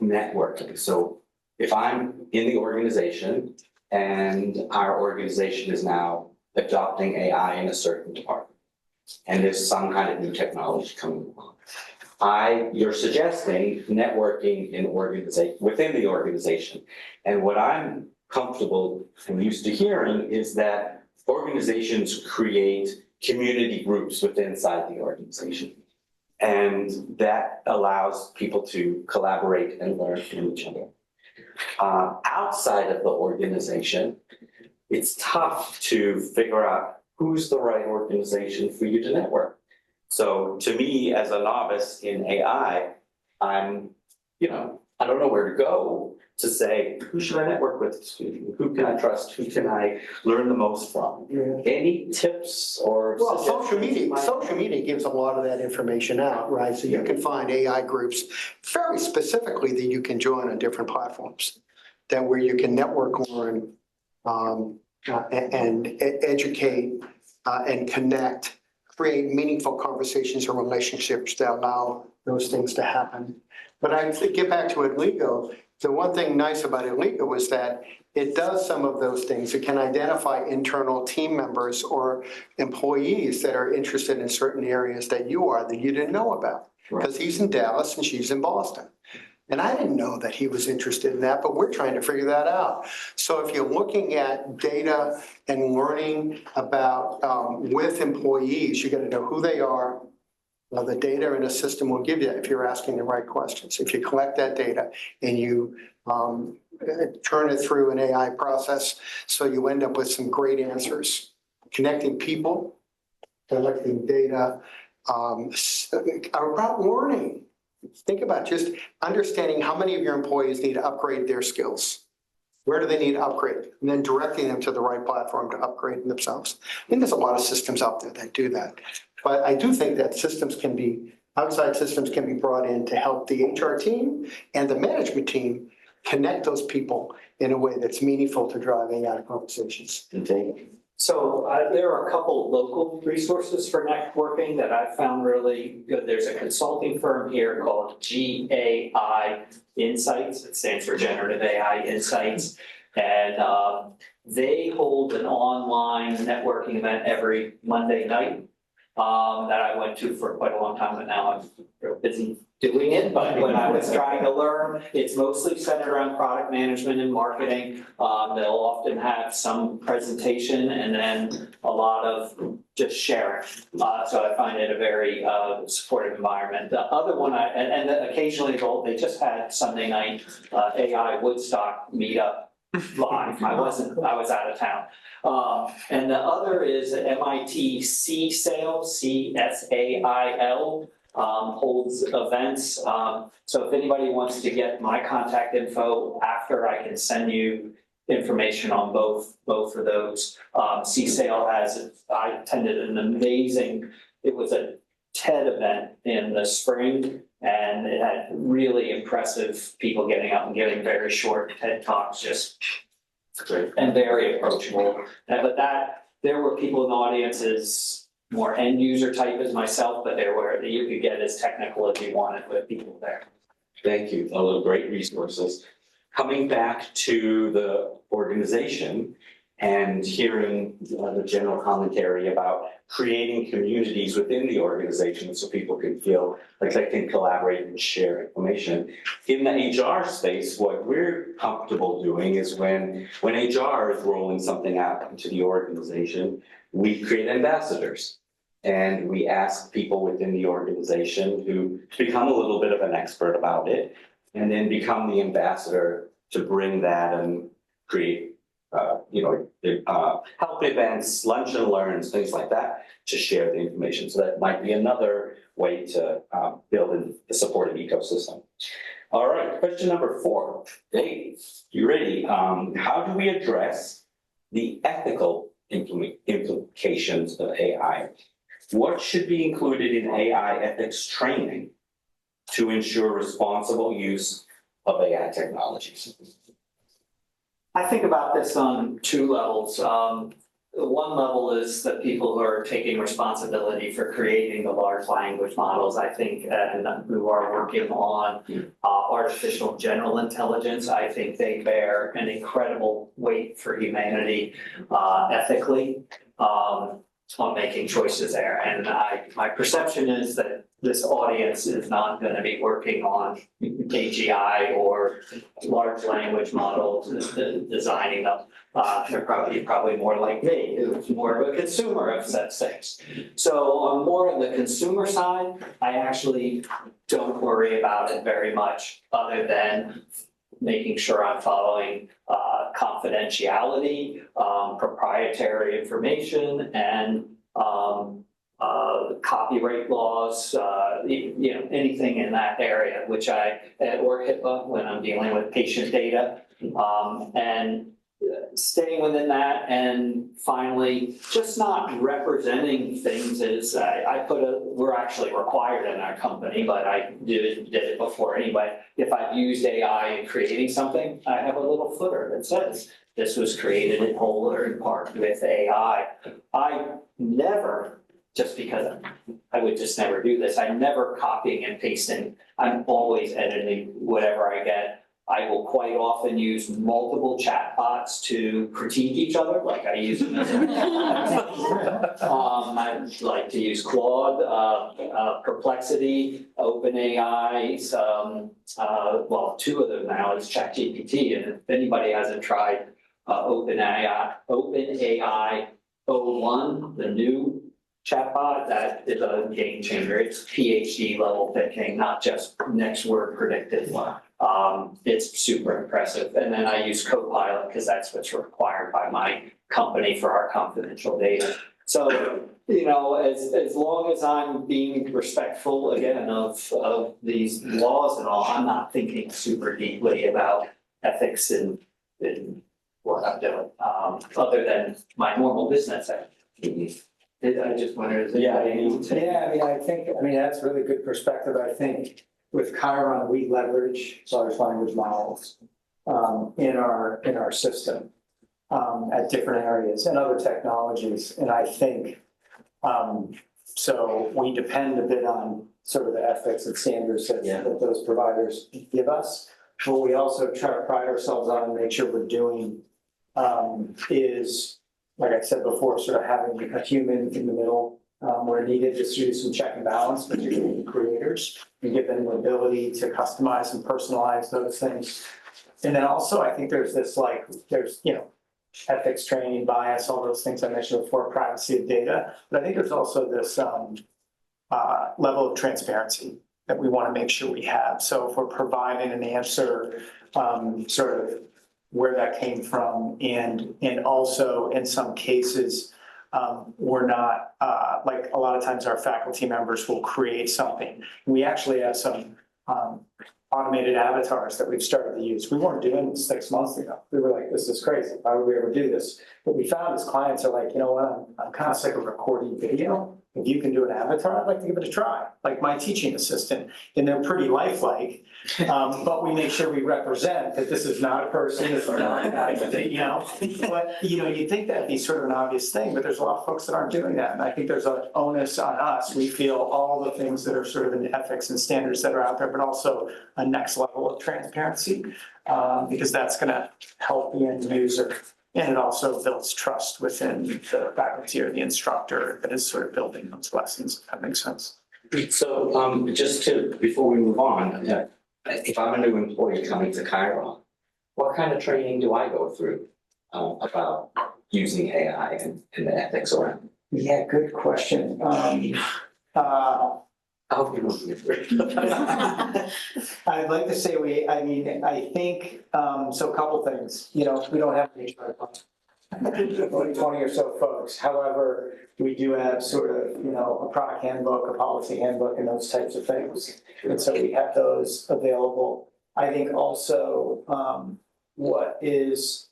Speaker 3: networking. So if I'm in the organization and our organization is now adopting AI in a certain department, and there's some kind of new technology coming along, you're suggesting networking within the organization. And what I'm comfortable and used to hearing is that organizations create community groups inside the organization. And that allows people to collaborate and learn from each other. Outside of the organization, it's tough to figure out who's the right organization for you to network. So to me, as a novice in AI, I don't know where to go to say, who should I network with? Who can I trust? Who can I learn the most from? Yeah. Any tips or
Speaker 6: well, social media gives a lot of that information out, right? So you can find AI groups very specifically that you can join on different platforms, that where you can network, learn, and educate and connect, create meaningful conversations or relationships that allow those things to happen. But I get back to Adligo. The one thing nice about Adligo is that it does some of those things. It can identify internal team members or employees that are interested in certain areas that you didn't know about. Because he's in Dallas and she's in Boston. And I didn't know that he was interested in that, but we're trying to figure that out. So if you're looking at data and learning about with employees, you got to know who they are. Well, the data in a system will give you that if you're asking the right questions. If you collect that data and you turn it through an AI process, so you end up with some great answers. Connecting people, collecting data, about learning. Think about just understanding how many of your employees need to upgrade their skills. Where do they need to upgrade? And then directing them to the right platform to upgrade themselves. I think there's a lot of systems out there that do that. But I do think that outside systems can be brought in to help the HR team and the management team connect those people in a way that's meaningful to drive AI conversations.
Speaker 7: So there are a couple local resources for networking that I found really good. There's a consulting firm here called GAI Insights. It stands for Generative AI Insights. And they hold an online networking event every Monday night that I went to for quite a long time, but now I'm real busy doing it. But when I was trying to learn, it's mostly centered around product management and marketing. They'll often have some presentation and then a lot of just sharing. So I find it a very supportive environment. The other one, and occasionally they just had Sunday night AI Woodstock meetup live. I was out of town. And the other is MIT CSAIL, CSAIL, holds events. So if anybody wants to get my contact info after, I can send you information on both of those. CSAIL I attended an amazing, it was a TED event in the spring, and it had really impressive people getting up and giving very short TED Talks, just
Speaker 3: Great.
Speaker 7: and very approachable. But there were people in the audiences, more end user type as myself, but you could get as technical as you wanted with people there.
Speaker 3: Thank you. Those are great resources. Coming back to the organization and hearing the general commentary about creating communities within the organization so people can feel like they can collaborate and share information. In the HR space, what we're comfortable doing is when HR is rolling something out into the organization, we create ambassadors. And we ask people within the organization to become a little bit of an expert about it, and then become the ambassador to bring that and create, help events, lunch and learns, things like that, to share the information. So that might be another way to build a supportive ecosystem. All right, question number 4. Dave, you ready? How do we address the ethical implications of AI? What should be included in AI ethics training to ensure responsible use of AI technologies?
Speaker 7: I think about this on 2 levels. One level is the people who are taking responsibility for creating the large language models, I think, and who are working on artificial general intelligence. I think they bear an incredible weight for humanity ethically on making choices there. And my perception is that this audience is not going to be working on AGI or large language models, designing them. They're probably more like me, who's more of a consumer of such things. So on more on the consumer side, I actually don't worry about it very much, other than making sure I'm following confidentiality, proprietary information, and copyright laws, anything in that area, which or HIPAA when I'm dealing with patient data, and staying within that. And finally, just not representing things as we're actually required in our company, but I did it before anyway. If I've used AI in creating something, I have a little footer that says this was created in whole or in part with AI. I never, just because I would just never do this, I'm never copying and pasting. I'm always editing whatever I get. I will quite often use multiple chatbots to critique each other, like I use them as I like to use Claude, Perplexity, OpenAI, well, 2 of them now is ChatGPT, and if anybody hasn't tried OpenAI 01, the new chatbot, that is a game changer. It's PhD level thinking, not just next word predicted. It's super impressive. And then I use Copilot because that's what's required by my company for our confidential data. So, as long as I'm being respectful again of these laws and all, I'm not thinking super deeply about ethics in what I'm doing, other than my normal business activities. I just wondered,
Speaker 5: that's really good perspective. I think with Chiron, we leverage large language models in our system at different areas and other technologies. And I think so we depend a bit on sort of the ethics and standards that those providers give us. What we also try to pride ourselves on and make sure we're doing is, like I said before, sort of having a human in the middle where needed, just to do some check and balance, particularly the creators, and give them the ability to customize and personalize those things. And then also, I think there's ethics training, bias, all those things I mentioned before, privacy of data. But I think there's also this level of transparency that we want to make sure we have. So if we're providing an answer, sort of where that came from, and also in some cases, we're not, like a lot of times our faculty members will create something. We actually have some automated avatars that we've started to use. We weren't doing this 6 months ago. We were like, this is crazy. Why would we ever do this? What we found is clients are like, you know what, I'm kind of sick of recording video. If you can do an avatar, I'd like to give it a try, like my teaching assistant. And they're pretty lifelike, but we make sure we represent that this is not a person, this is not a guy, you know? But, you know, you'd think that'd be sort of an obvious thing, but there's a lot of folks that aren't doing that. And I think there's an onus on us. We feel all the things that are sort of in ethics and standards that are out there, but also a next level of transparency, because that's gonna help the end user. And it also builds trust within the faculty or the instructor that is sort of building those lessons, if that makes sense.
Speaker 3: So before we move on, if I'm a new employee coming to Chiron, what kind of training do I go through about using AI and the ethics around it?
Speaker 5: Yeah, good question.
Speaker 3: I hope you don't be afraid.
Speaker 5: I'd like to say I think, so a couple things, you know, we don't have any 20 or so folks. However, we do have sort of, you know, a product handbook, a policy handbook, and those types of things. And so we have those available. I think also, what is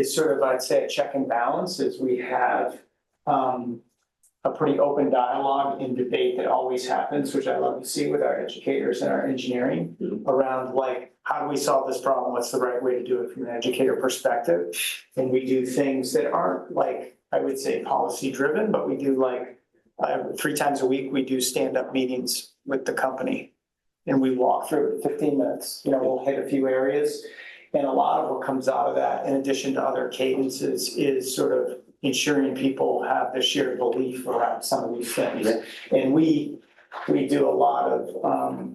Speaker 5: sort of, I'd say, a check and balance is we have, a pretty open dialogue and debate that always happens, which I love to see with our educators and our engineering around like, how do we solve this problem? What's the right way to do it from an educator perspective? And we do things that aren't like, I would say policy driven, but we do like 3 times a week, we do stand-up meetings with the company. And we walk through 15 minutes, you know, we'll hit a few areas. And a lot of what comes out of that, in addition to other cadences, is sort of ensuring people have the shared belief around some of these things. And we do a lot of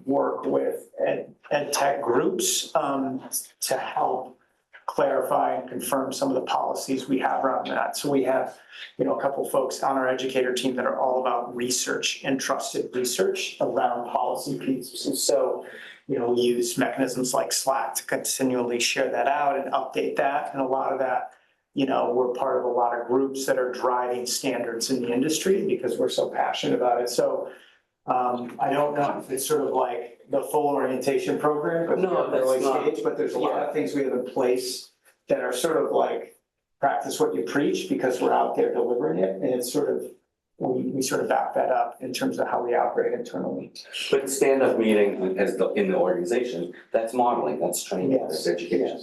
Speaker 5: work with ed tech groups to help clarify and confirm some of the policies we have around that. So we have, you know, a couple folks on our educator team that are all about research and trusted research around policy pieces. And so, you know, we use mechanisms like Slack to continually share that out and update that. And a lot of that, you know, we're part of a lot of groups that are driving standards in the industry because we're so passionate about it. So I don't know if it's sort of like the full orientation program, but
Speaker 3: No, that's
Speaker 5: early
Speaker 3: not.
Speaker 5: stage, but there's a lot of things we have in place that are sort of like practice what you preach because we're out there delivering it. And it's sort of, we sort of back that up in terms of how we operate internally.
Speaker 3: But stand-up meeting in the organization, that's modeling, that's training, that's education.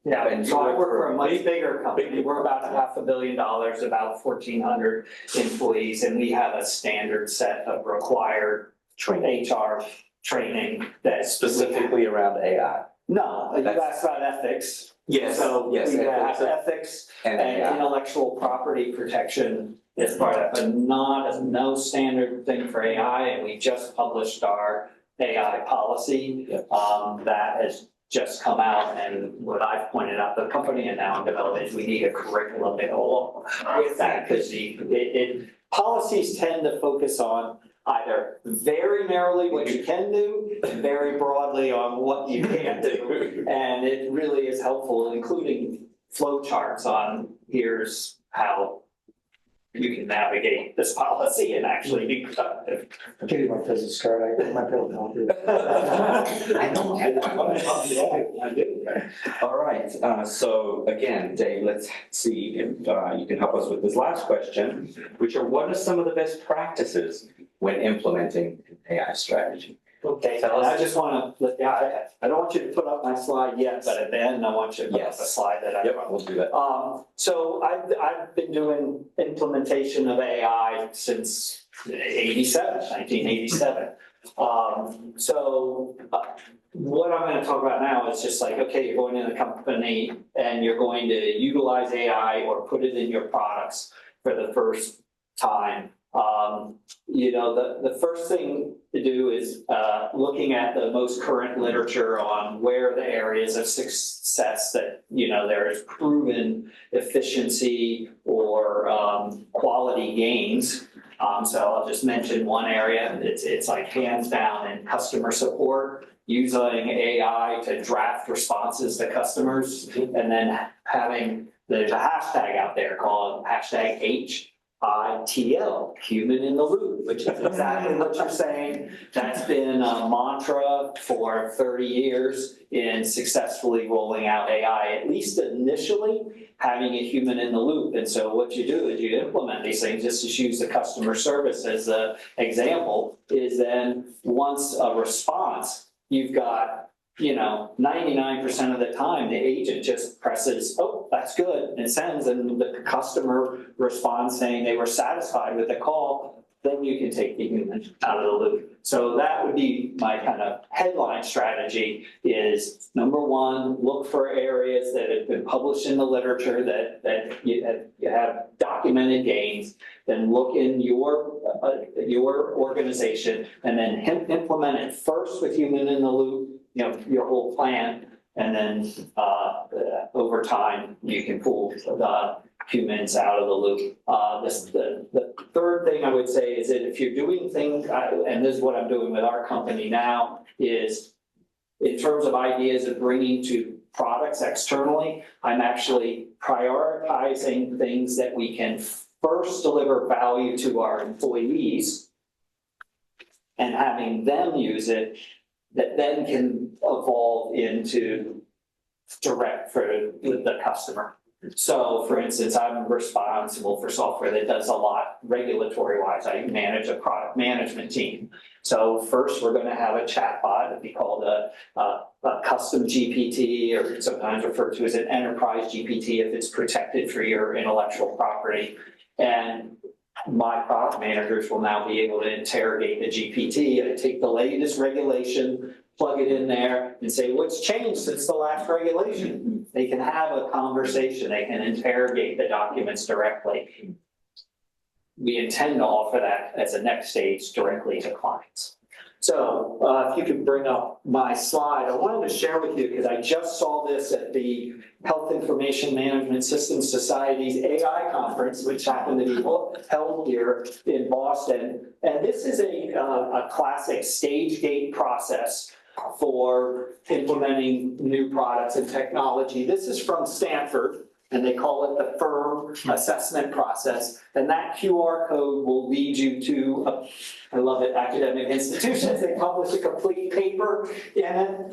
Speaker 7: Yeah,
Speaker 3: And
Speaker 7: so I
Speaker 3: you
Speaker 7: work
Speaker 3: work
Speaker 7: for a
Speaker 3: for a
Speaker 7: much bigger company. We're about $500 million, about 1,400 employees, and we have a standard set of required
Speaker 3: Training
Speaker 7: HR training that's
Speaker 3: specifically around AI.
Speaker 7: No, you asked about ethics.
Speaker 3: Yes,
Speaker 7: So
Speaker 3: yes,
Speaker 7: we have
Speaker 3: ethics
Speaker 7: ethics
Speaker 3: and
Speaker 7: and
Speaker 3: AI.
Speaker 7: intellectual property protection as part of, but no standard thing for AI, and we just published our AI policy. That has just come out, and what I've pointed out, the company and now in development, is we need a curriculum to go along with that, because policies tend to focus on either very narrowly what you can do and very broadly on what you can't do. And it really is helpful, including flow charts on here's how you can navigate this policy and actually be productive.
Speaker 5: I'll give you my business card, I might be able to help you.
Speaker 3: I do. All right, so again, Dave, let's see if you can help us with this last question, which are what are some of the best practices when implementing an AI strategy?
Speaker 7: Okay, so I just want to, I don't want you to put up my slide yet, but at the end, I want you to put up a slide that I.
Speaker 3: Yep, we'll do that.
Speaker 7: So I've been doing implementation of AI since 1987. What I'm going to talk about now is just like, okay, you're going in a company and you're going to utilize AI or put it in your products for the first time. The first thing to do is looking at the most current literature on where the areas of success that, there is proven efficiency or quality gains. So I'll just mention one area. It's like hands down in customer support using AI to draft responses to customers, and then there's a hashtag out there called hashtag HITL, human in the loop, which is exactly what you're saying. That's been a mantra for 30 years in successfully rolling out AI, at least initially having a human in the loop. And so what you do is you implement these things, just to use the customer service as an example, is then once a response, you've got, 99% of the time, the agent just presses, oh, that's good, and sends, and the customer responds saying they were satisfied with the call, then you can take the human out of the loop. So that would be my kind of headline strategy is, number one, look for areas that have been published in the literature that you have documented gains, then look in your organization, and then implement it first with human in the loop, your whole plan, and then over time, you can pull the humans out of the loop. The third thing I would say is that if you're doing things, and this is what I'm doing with our company now, is in terms of ideas of bringing to products externally, I'm actually prioritizing things that we can first deliver value to our employees and having them use it, that then can evolve into direct for the customer. So for instance, I'm responsible for software that does a lot regulatory-wise. I manage a product management team. So first we're going to have a chatbot that we call a custom GPT, or sometimes referred to as an enterprise GPT if it's protected for your intellectual property. And my product managers will now be able to interrogate the GPT and take the latest regulation, plug it in there and say, what's changed since the last regulation? They can have a conversation. They can interrogate the documents directly. We intend to offer that as a next stage directly to clients. So if you could bring up my slide, I wanted to share with you, because I just saw this at the Health Information Management Systems Society's AI conference, which happened to be held here in Boston. And this is a classic stage gate process for implementing new products and technology. This is from Stanford, and they call it the firm assessment process. And that QR code will lead you to, I love it, academic institutions. They publish a complete paper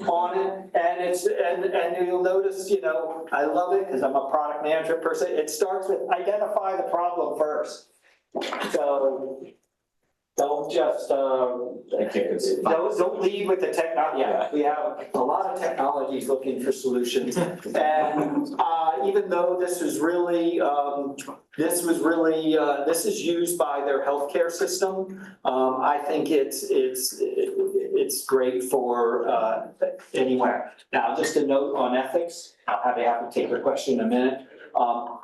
Speaker 7: on it, and you'll notice, I love it because I'm a product management person. It starts with identify the problem first. So don't just don't lead with the technology. Yeah, we have a lot of technologies looking for solutions, and even though this is used by their healthcare system, I think it's great for anywhere. Now, just a note on ethics. I'll be happy to take your question in a minute.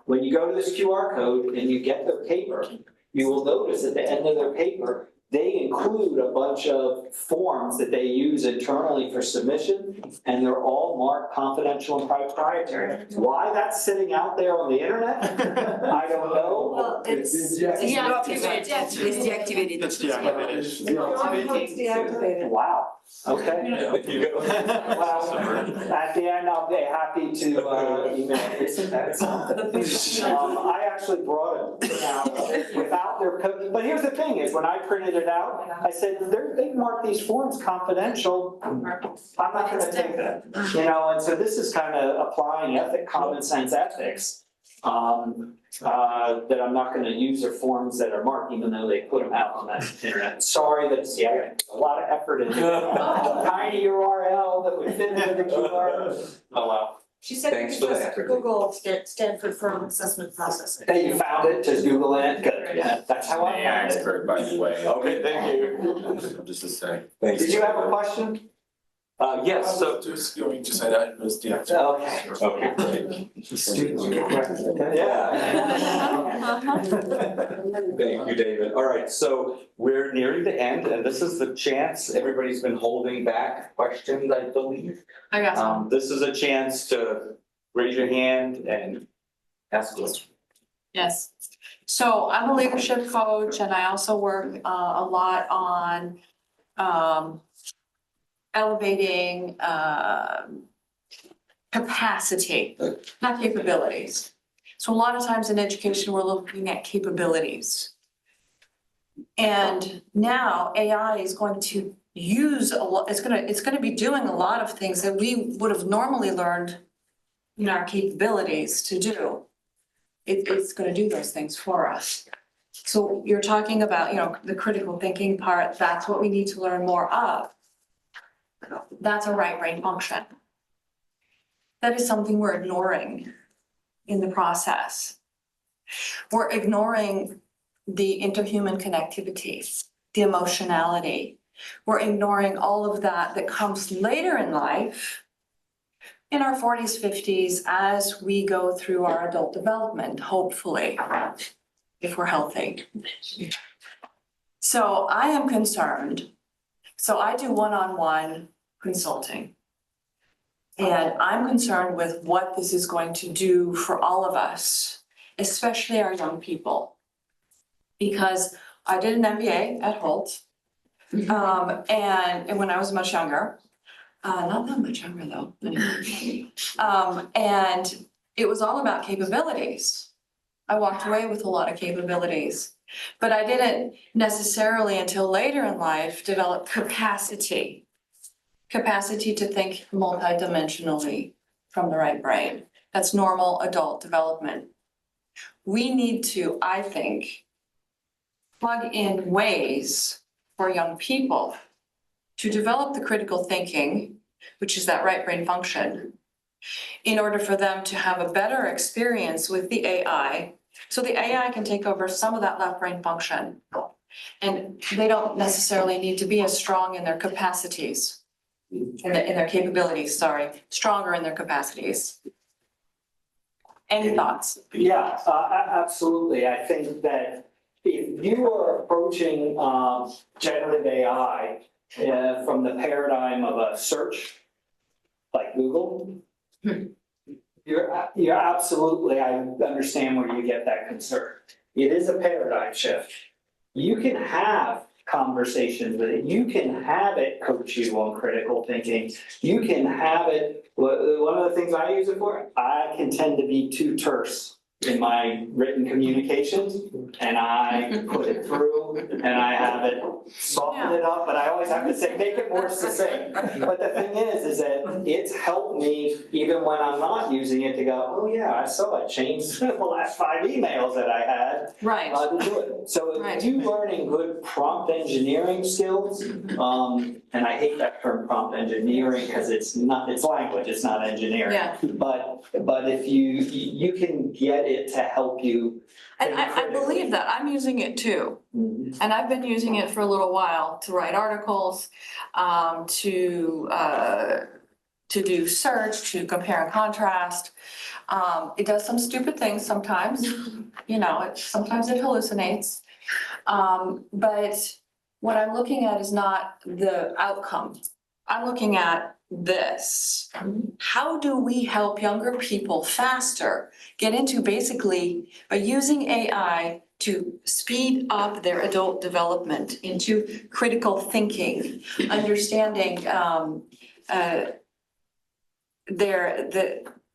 Speaker 7: When you go to this QR code and you get their paper, you will notice at the end of their paper, they include a bunch of forms that they use internally for submission, and they're all marked confidential and proprietary. Why that's sitting out there on the internet, I don't know.
Speaker 8: Well, it's deactivated. It's deactivated.
Speaker 4: It's deactivated.
Speaker 7: Wow. Okay. Well, at the end, I'll be happy to email this. I actually brought it out without their code. But here's the thing: is when I printed it out, I said they mark these forms confidential. I'm not going to take that, And so this is kind of applying common sense ethics. That I'm not going to use their forms that are marked, even though they put them out on the internet. Sorry, I got a lot of effort into a tiny URL that would fit into the QR. Oh wow.
Speaker 8: She said you could just Google Stanford Firm Assessment Process.
Speaker 7: Hey, you found it? Just Google it. Good. Yeah, that's how I found it.
Speaker 9: Expert, by the way.
Speaker 7: Okay, thank you.
Speaker 9: Just to say.
Speaker 3: Thanks.
Speaker 7: Did you have a question?
Speaker 3: Yes, so.
Speaker 9: Just going to say that was the answer.
Speaker 7: Okay.
Speaker 3: Okay, great.
Speaker 7: Yeah.
Speaker 3: Thank you, David. All right, so we're nearing the end, and this is the chance. Everybody's been holding back questions, I believe.
Speaker 1: I got some.
Speaker 3: This is a chance to raise your hand and ask a question.
Speaker 1: Yes. So I'm a leadership coach, and I also work a lot on
Speaker 8: elevating capacity, not capabilities. So a lot of times in education, we're looking at capabilities. And now AI is going to use a lot, it's going to be doing a lot of things that we would have normally learned in our capabilities to do. It's going to do those things for us. So you're talking about, you know, the critical thinking part, that's what we need to learn more of. That's a right brain function. That is something we're ignoring in the process. We're ignoring the interhuman connectivity, the emotionality. We're ignoring all of that that comes later in life, in our 40s, 50s, as we go through our adult development, hopefully, if we're healthy. So I am concerned. So I do one-on-one consulting. And I'm concerned with what this is going to do for all of us, especially our young people. Because I did an MBA at Holt, and when I was much younger, not that much younger though, and it was all about capabilities. I walked away with a lot of capabilities, but I didn't necessarily until later in life develop capacity to think multidimensionally from the right brain. That's normal adult development. We need to, I think, plug in ways for young people to develop the critical thinking, which is that right brain function, in order for them to have a better experience with the AI, so the AI can take over some of that left brain function. And they don't necessarily need to be as strong in their capacities, in their capabilities, stronger in their capacities. Any thoughts?
Speaker 7: Yeah, absolutely. I think that if you are approaching generative AI from the paradigm of a search, like Google, you're absolutely, I understand where you get that concern. It is a paradigm shift. You can have conversations with it. You can have it coach you on critical thinking. You can have it, one of the things I use it for, I can tend to be too terse in my written communications, and I put it through, and I have it soften it up, but I always have to say, make it more succinct. But the thing is that it's helped me, even when I'm not using it, to go, oh yeah, I saw it change the last 5 emails that I had.
Speaker 8: Right.
Speaker 7: To do it. So if you're learning good prompt engineering skills, and I hate that term prompt engineering because it's language, it's not engineering.
Speaker 8: Yeah.
Speaker 7: But if you can get it to help you.
Speaker 8: And I believe that. I'm using it too.
Speaker 7: Mhm.
Speaker 8: And I've been using it for a little while to write articles, to do search, to compare and contrast. It does some stupid things sometimes, you know, sometimes it hallucinates. But what I'm looking at is not the outcome. I'm looking at this. How do we help younger people faster get into, basically, by using AI to speed up their adult development into critical thinking, understanding the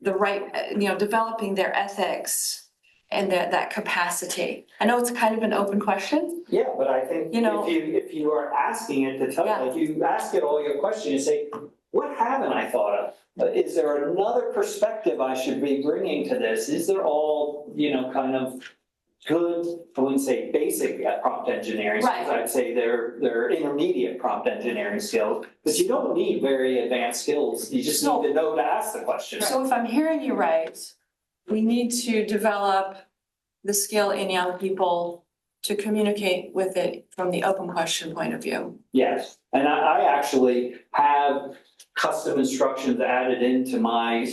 Speaker 8: right, you know, developing their ethics and that capacity. I know it's kind of an open question.
Speaker 7: Yeah, but I think
Speaker 8: You know,
Speaker 7: if you are asking it to tell
Speaker 8: Yeah.
Speaker 7: you, if you ask it all your questions, you say, what haven't I thought of? Is there another perspective I should be bringing to this? Is there all, you know, kind of good, I wouldn't say basic prompt engineering skills,
Speaker 8: Right.
Speaker 7: I'd say they're intermediate prompt engineering skills, but you don't need very advanced skills. You just need to know to ask the question.
Speaker 8: So if I'm hearing you right, we need to develop the skill in young people to communicate with it from the open question point of view.
Speaker 7: Yes, and I actually have custom instructions added into my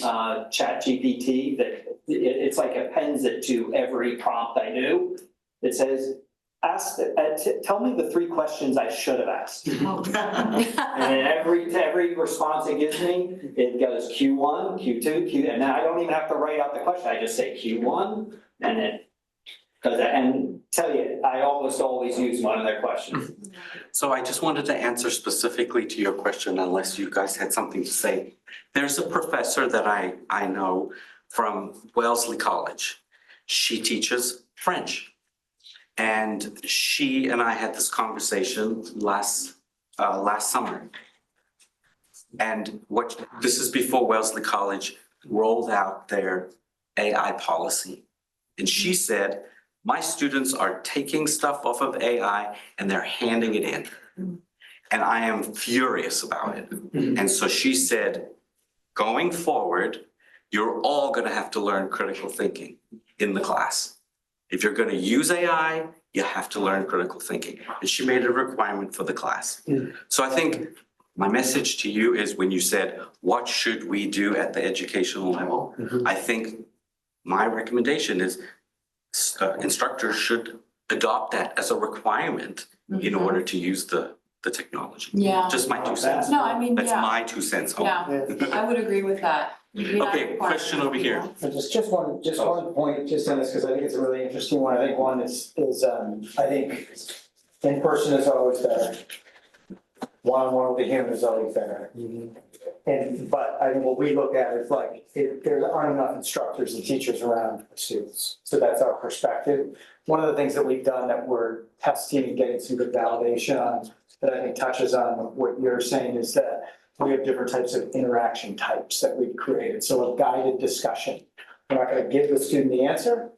Speaker 7: chat GPT that it's like appends it to every prompt I do. It says, tell me the 3 questions I should have asked. And then every response it gives me, it goes Q1, Q2, and then I don't even have to write out the question. I just say Q1, and it does that. And tell you, I almost always use one of their questions.
Speaker 10: So I just wanted to answer specifically to your question, unless you guys had something to say. There's a professor that I know from Wellesley College. She teaches French. And she and I had this conversation last summer. And this is before Wellesley College rolled out their AI policy. And she said, my students are taking stuff off of AI and they're handing it in. And I am furious about it. And so she said, going forward, you're all gonna have to learn critical thinking in the class. If you're gonna use AI, you have to learn critical thinking. And she made a requirement for the class. So I think my message to you is when you said, what should we do at the educational level? I think my recommendation is instructors should adopt that as a requirement in order to use the technology.
Speaker 8: Yeah.
Speaker 10: Just my 2 cents.
Speaker 8: No, I mean,
Speaker 10: That's
Speaker 8: yeah,
Speaker 10: my 2 cents.
Speaker 8: yeah, I would agree with that. You're not
Speaker 10: Okay,
Speaker 8: requiring
Speaker 10: question over here.
Speaker 5: So just one point, just on this, because I think it's a really interesting one. I think one is I think in person is always better. One-on-one with the human is always better. But I think what we look at is like, if there aren't enough instructors and teachers around for students. So that's our perspective. One of the things that we've done that we're testing and getting some good validation on, that I think touches on what you're saying, is that we have different types of interaction types that we've created. So a guided discussion. We're not gonna give the student the answer.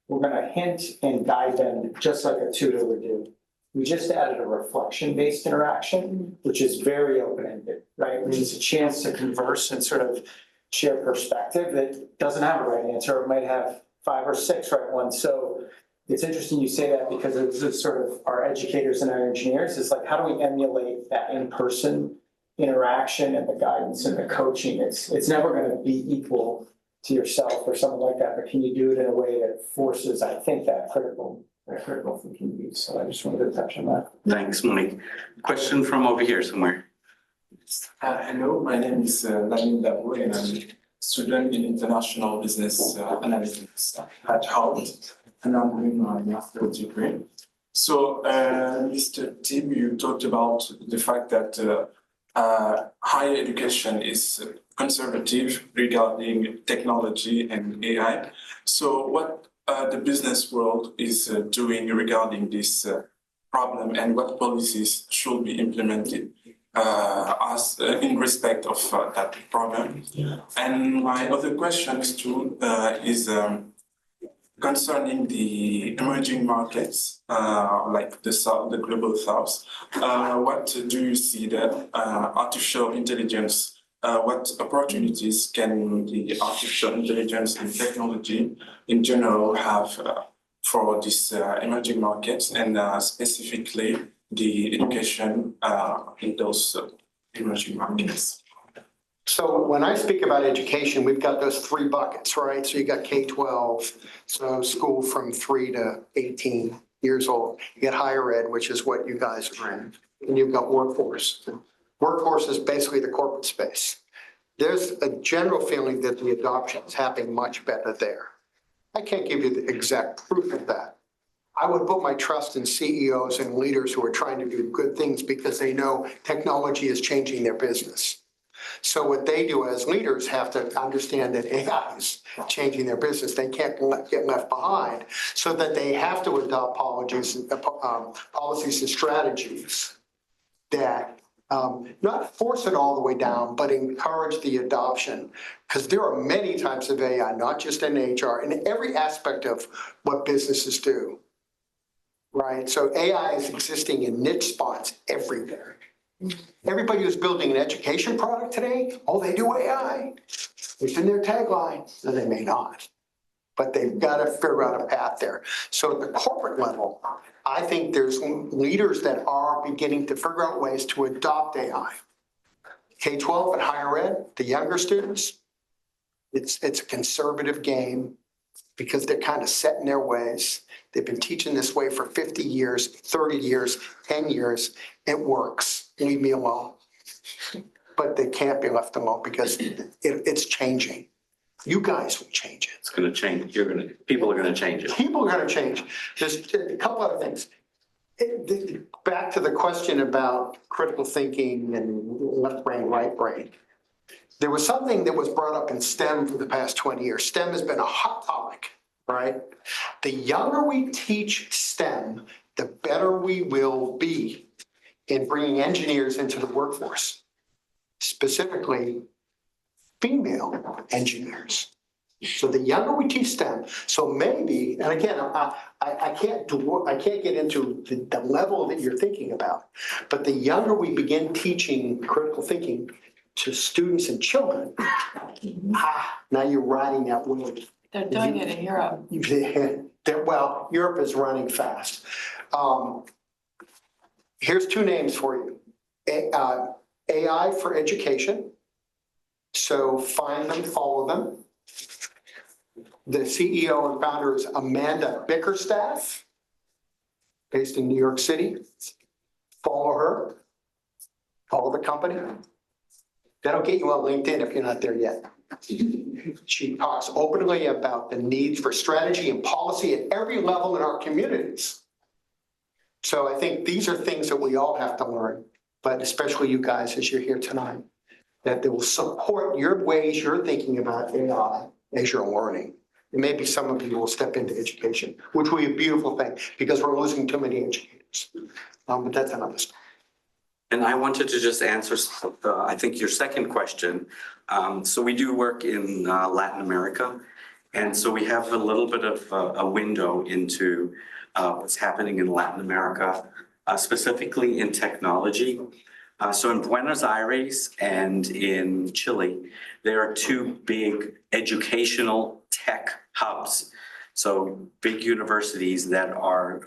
Speaker 5: We're gonna hint and guide them just like a tutor would do. We just added a reflection-based interaction, which is very open-ended, right? Which is a chance to converse and sort of share perspective that doesn't have a right answer. It might have 5 or 6 right ones. So it's interesting you say that, because this is sort of our educators and our engineers. It's like, how do we emulate that in-person interaction and the guidance and the coaching? It's never going to be equal to yourself or something like that, but can you do it in a way that forces, I think, that critical thinking use? So I just wanted to touch on that.
Speaker 10: Thanks, Monique. Question from over here somewhere.
Speaker 9: Hello, my name is David Owen, and I'm a student in international business analytics at Harvard, and I'm doing my master's degree. So, Mr. Tim, you talked about the fact that higher education is conservative regarding technology and AI. So what the business world is doing regarding this problem, and what policies should be implemented as in respect of that problem? And my other question is concerning the emerging markets, like the South, the global South. What do you see that artificial intelligence? What opportunities can the artificial intelligence and technology in general have for these emerging markets, and specifically the education in those emerging markets?
Speaker 6: So when I speak about education, we've got those 3 buckets, right? So you got K-12, so school from 3 to 18 years old. You get higher ed, which is what you guys are in, and you've got workforce. Workforce is basically the corporate space. There's a general feeling that the adoption is happening much better there. I can't give you the exact proof of that. I would put my trust in CEOs and leaders who are trying to do good things because they know technology is changing their business. So what they do as leaders have to understand that AI is changing their business. They can't get left behind, so that they have to adopt policies and strategies that not force it all the way down, but encourage the adoption. Because there are many types of AI, not just in HR, in every aspect of what businesses do, right? So AI is existing in niche spots everywhere. Everybody who's building an education product today, oh, they do AI. It's in their tagline. No, they may not, but they've got to figure out a path there. So at the corporate level, I think there's leaders that are beginning to figure out ways to adopt AI. K-12 and higher ed, the younger students, it's a conservative game because they're kind of set in their ways. They've been teaching this way for 50 years, 30 years, 10 years. It works. Leave me alone. But they can't be left alone because it's changing. You guys will change it.
Speaker 10: It's gonna change. People are gonna change it.
Speaker 6: People are gonna change. There's a couple other things. Back to the question about critical thinking and left brain, right brain. There was something that was brought up in STEM for the past 20 years. STEM has been a hot topic, right? The younger we teach STEM, the better we will be in bringing engineers into the workforce, specifically female engineers. So the younger we teach STEM, so maybe, and again, I can't get into the level that you're thinking about, but the younger we begin teaching critical thinking to students and children, now you're riding that wave.
Speaker 8: They're doing it in Europe.
Speaker 6: Well, Europe is running fast. Here's two names for you. AI for education. So find them, follow them. The CEO and founder is Amanda Bickerstaff, based in New York City. Follow her, follow the company. That'll get you on LinkedIn if you're not there yet. She talks openly about the needs for strategy and policy at every level in our communities. So I think these are things that we all have to learn, but especially you guys as you're here tonight, that they will support your ways you're thinking about AI as you're learning. And maybe some of you will step into education, which will be a beautiful thing because we're losing too many educators. But that's another story.
Speaker 10: And I wanted to just answer, I think, your second question. So we do work in Latin America. And so we have a little bit of a window into what's happening in Latin America, specifically in technology. So in Buenos Aires and in Chile, there are two big educational tech hubs. So big universities that are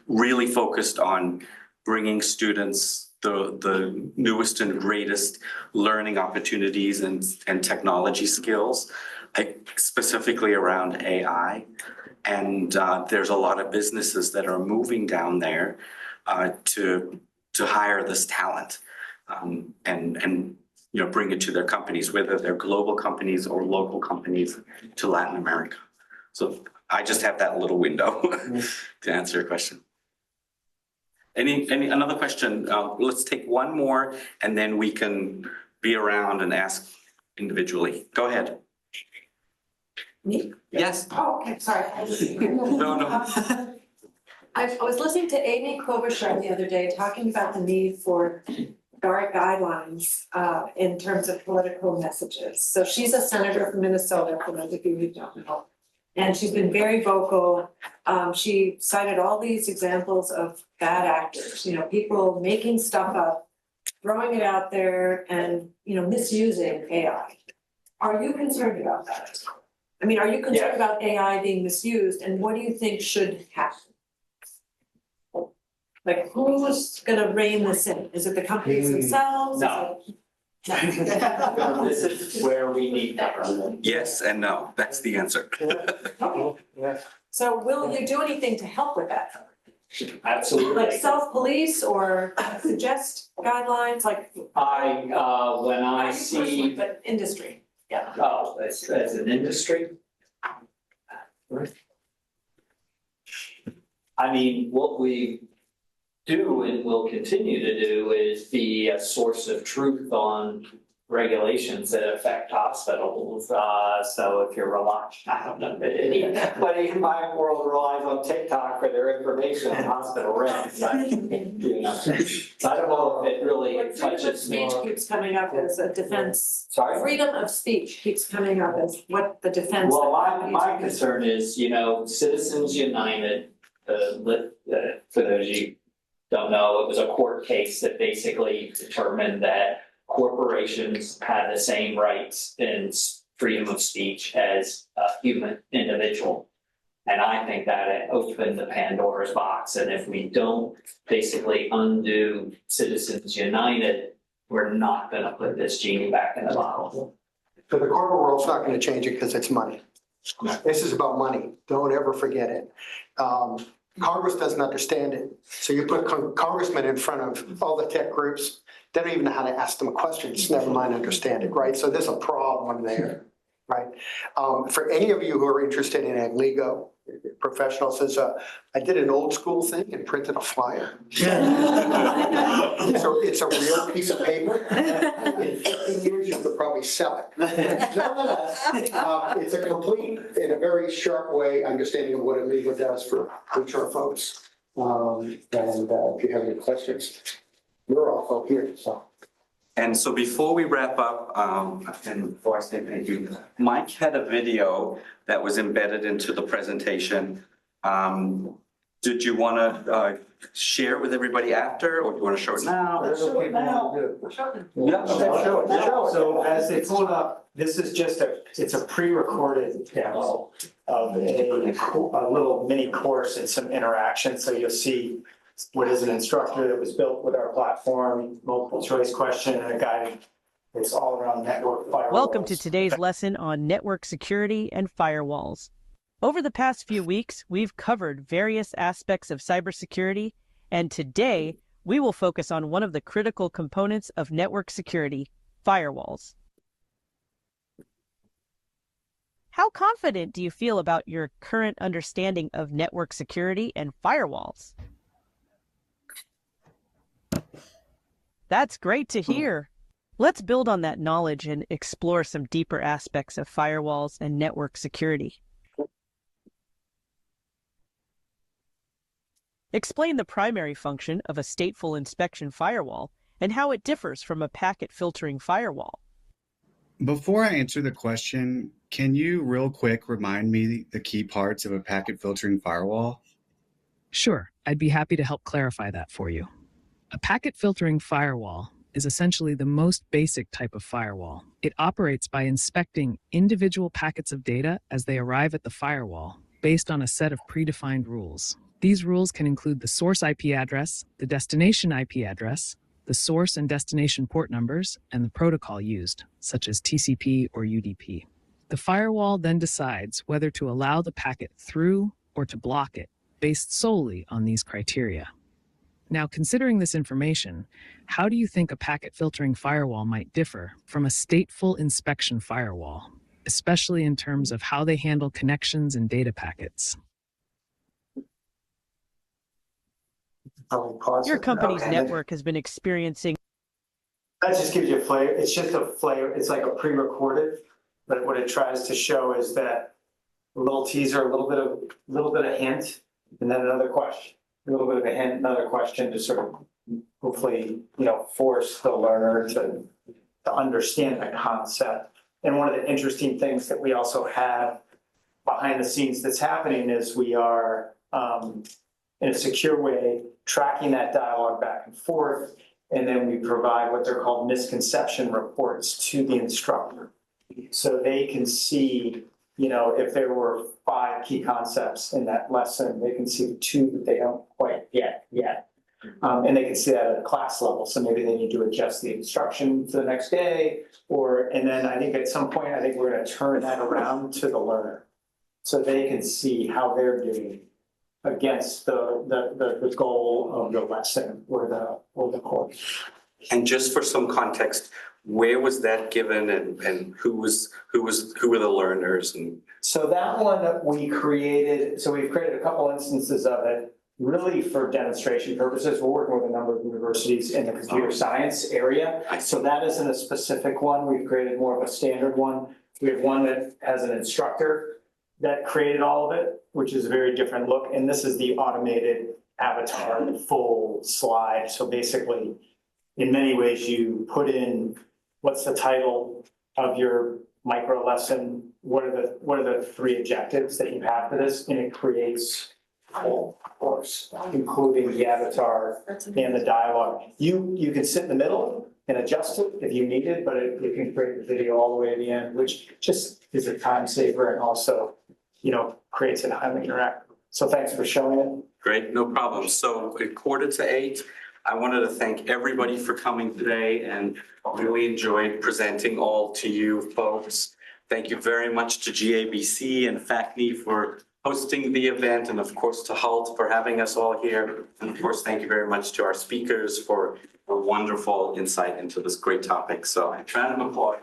Speaker 10: really focused on bringing students the newest and greatest learning opportunities and technology skills, specifically around AI. And there's a lot of businesses that are moving down there to hire this talent and bring it to their companies, whether they're global companies or local companies to Latin America. So I just have that little window to answer your question. Another question? Let's take one more and then we can be around and ask individually. Go ahead.
Speaker 11: Me?
Speaker 10: Yes.
Speaker 11: Oh, okay, sorry.
Speaker 10: No.
Speaker 11: I was listening to Amy Klobuchar the other day talking about the need for dark guidelines in terms of political messages. So she's a senator from Minnesota, for those of you who don't know. And she's been very vocal. She cited all these examples of bad actors, people making stuff up, throwing it out there and, misusing AI. Are you concerned about that? I mean, are you concerned about AI being misused and what do you think should happen? Like, who's gonna rein this in? Is it the companies themselves?
Speaker 7: No. This is where we need that.
Speaker 10: Yes and no. That's the answer.
Speaker 11: So will you do anything to help with that?
Speaker 7: Absolutely.
Speaker 11: Like self-police or suggest guidelines, like?
Speaker 7: When I see.
Speaker 11: But industry, yeah.
Speaker 7: Oh, as an industry? I mean, what we do and will continue to do is be a source of truth on regulations that affect hospitals. So if you're relying, I don't know, but anybody in my world relies on TikTok for their information on hospital rents. So I don't know if it really touches
Speaker 11: freedom of speech
Speaker 7: more.
Speaker 11: keeps coming up as a defense.
Speaker 7: Sorry?
Speaker 11: Freedom of speech keeps coming up as what the defense.
Speaker 7: Well, my concern is, Citizens United, for those of you who don't know, it was a court case that basically determined that corporations had the same rights and freedom of speech as a human individual. And I think that it opened the Pandora's box. And if we don't basically undo Citizens United, we're not going to put this genie back in the bottle.
Speaker 6: So the corporate world's not going to change it because it's money. This is about money. Don't ever forget it. Congress doesn't understand it. So you put congressmen in front of all the tech groups, they don't even know how to ask them a question, just never mind understand it, right? So there's a problem there. right? For any of you who are interested in ag legal professionals, I did an old school thing and printed a flyer. It's a real piece of paper. In 15 years, you could probably sell it. Nonetheless, it's a complete, in a very sharp way, understanding of what ag legal does for HR folks. If you have any questions, you're all here, so.
Speaker 10: And so before we wrap up, and before I say thank you, Mike had a video that was embedded into the presentation. Did you want to share it with everybody after, or do you want to show it now?
Speaker 5: Show it now.
Speaker 10: Yeah,
Speaker 5: Show it. So as they pull it up, this is just it's a pre-recorded demo of a little mini course and some interaction. So you'll see what is an instructor that was built with our platform, multiple choice question and a guide. It's all around network firewalls.
Speaker 12: Welcome to today's lesson on network security and firewalls. Over the past few weeks, we've covered various aspects of cybersecurity, and today we will focus on one of the critical components of network security, firewalls. How confident do you feel about your current understanding of network security and firewalls? That's great to hear. Let's build on that knowledge and explore some deeper aspects of firewalls and network security. Explain the primary function of a stateful inspection firewall and how it differs from a packet filtering firewall.
Speaker 13: Before I answer the question, can you real quick remind me the key parts of a packet filtering firewall?
Speaker 14: Sure, I'd be happy to help clarify that for you. A packet filtering firewall is essentially the most basic type of firewall. It operates by inspecting individual packets of data as they arrive at the firewall based on a set of predefined rules. These rules can include the source IP address, the destination IP address, the source and destination port numbers, and the protocol used, such as TCP or UDP. The firewall then decides whether to allow the packet through or to block it, based solely on these criteria. Now, considering this information, how do you think a packet filtering firewall might differ from a stateful inspection firewall, especially in terms of how they handle connections and data packets?
Speaker 12: Your company's network has been experiencing.
Speaker 5: That just gives you a flavor. It's just a flavor. It's like a pre-recorded, but what it tries to show is that a little teaser, a little bit of hint, and then another question. A little bit of a hint, another question to sort of hopefully, force the learner to understand the concept. And one of the interesting things that we also have behind the scenes that's happening is we are in a secure way tracking that dialogue back and forth, and then we provide what they're called misconception reports to the instructor. So they can see, if there were 5 key concepts in that lesson, they can see the 2 that they don't quite get yet. And they can see that at a class level. So maybe they need to adjust the instruction for the next day, and then I think at some point, we're going to turn that around to the learner so they can see how they're doing against the goal of the lesson or the course.
Speaker 10: And just for some context, where was that given, and who were the learners? And
Speaker 5: so that one we created. So we've created a couple instances of it, really for demonstration purposes. We're working with a number of universities in the computer science area. So that isn't a specific one. We've created more of a standard one. We have one that has an instructor that created all of it, which is a very different look. And this is the automated avatar, the full slide. So basically, in many ways, you put in what's the title of your micro lesson, what are the 3 objectives that you have for this, and it creates a whole course, including the avatar and the dialogue. You can sit in the middle and adjust it if you need it, but it can create the video all the way to the end, which just is a time saver and also, creates it highly interactive. So thanks for showing it.
Speaker 10: Great, no problem. So at 7:45, I wanted to thank everybody for coming today and really enjoyed presenting all to you folks. Thank you very much to GABC and FACCNE for hosting the event, and of course to HALT for having us all here. And of course, thank you very much to our speakers for a wonderful insight into this great topic. So a round of applause.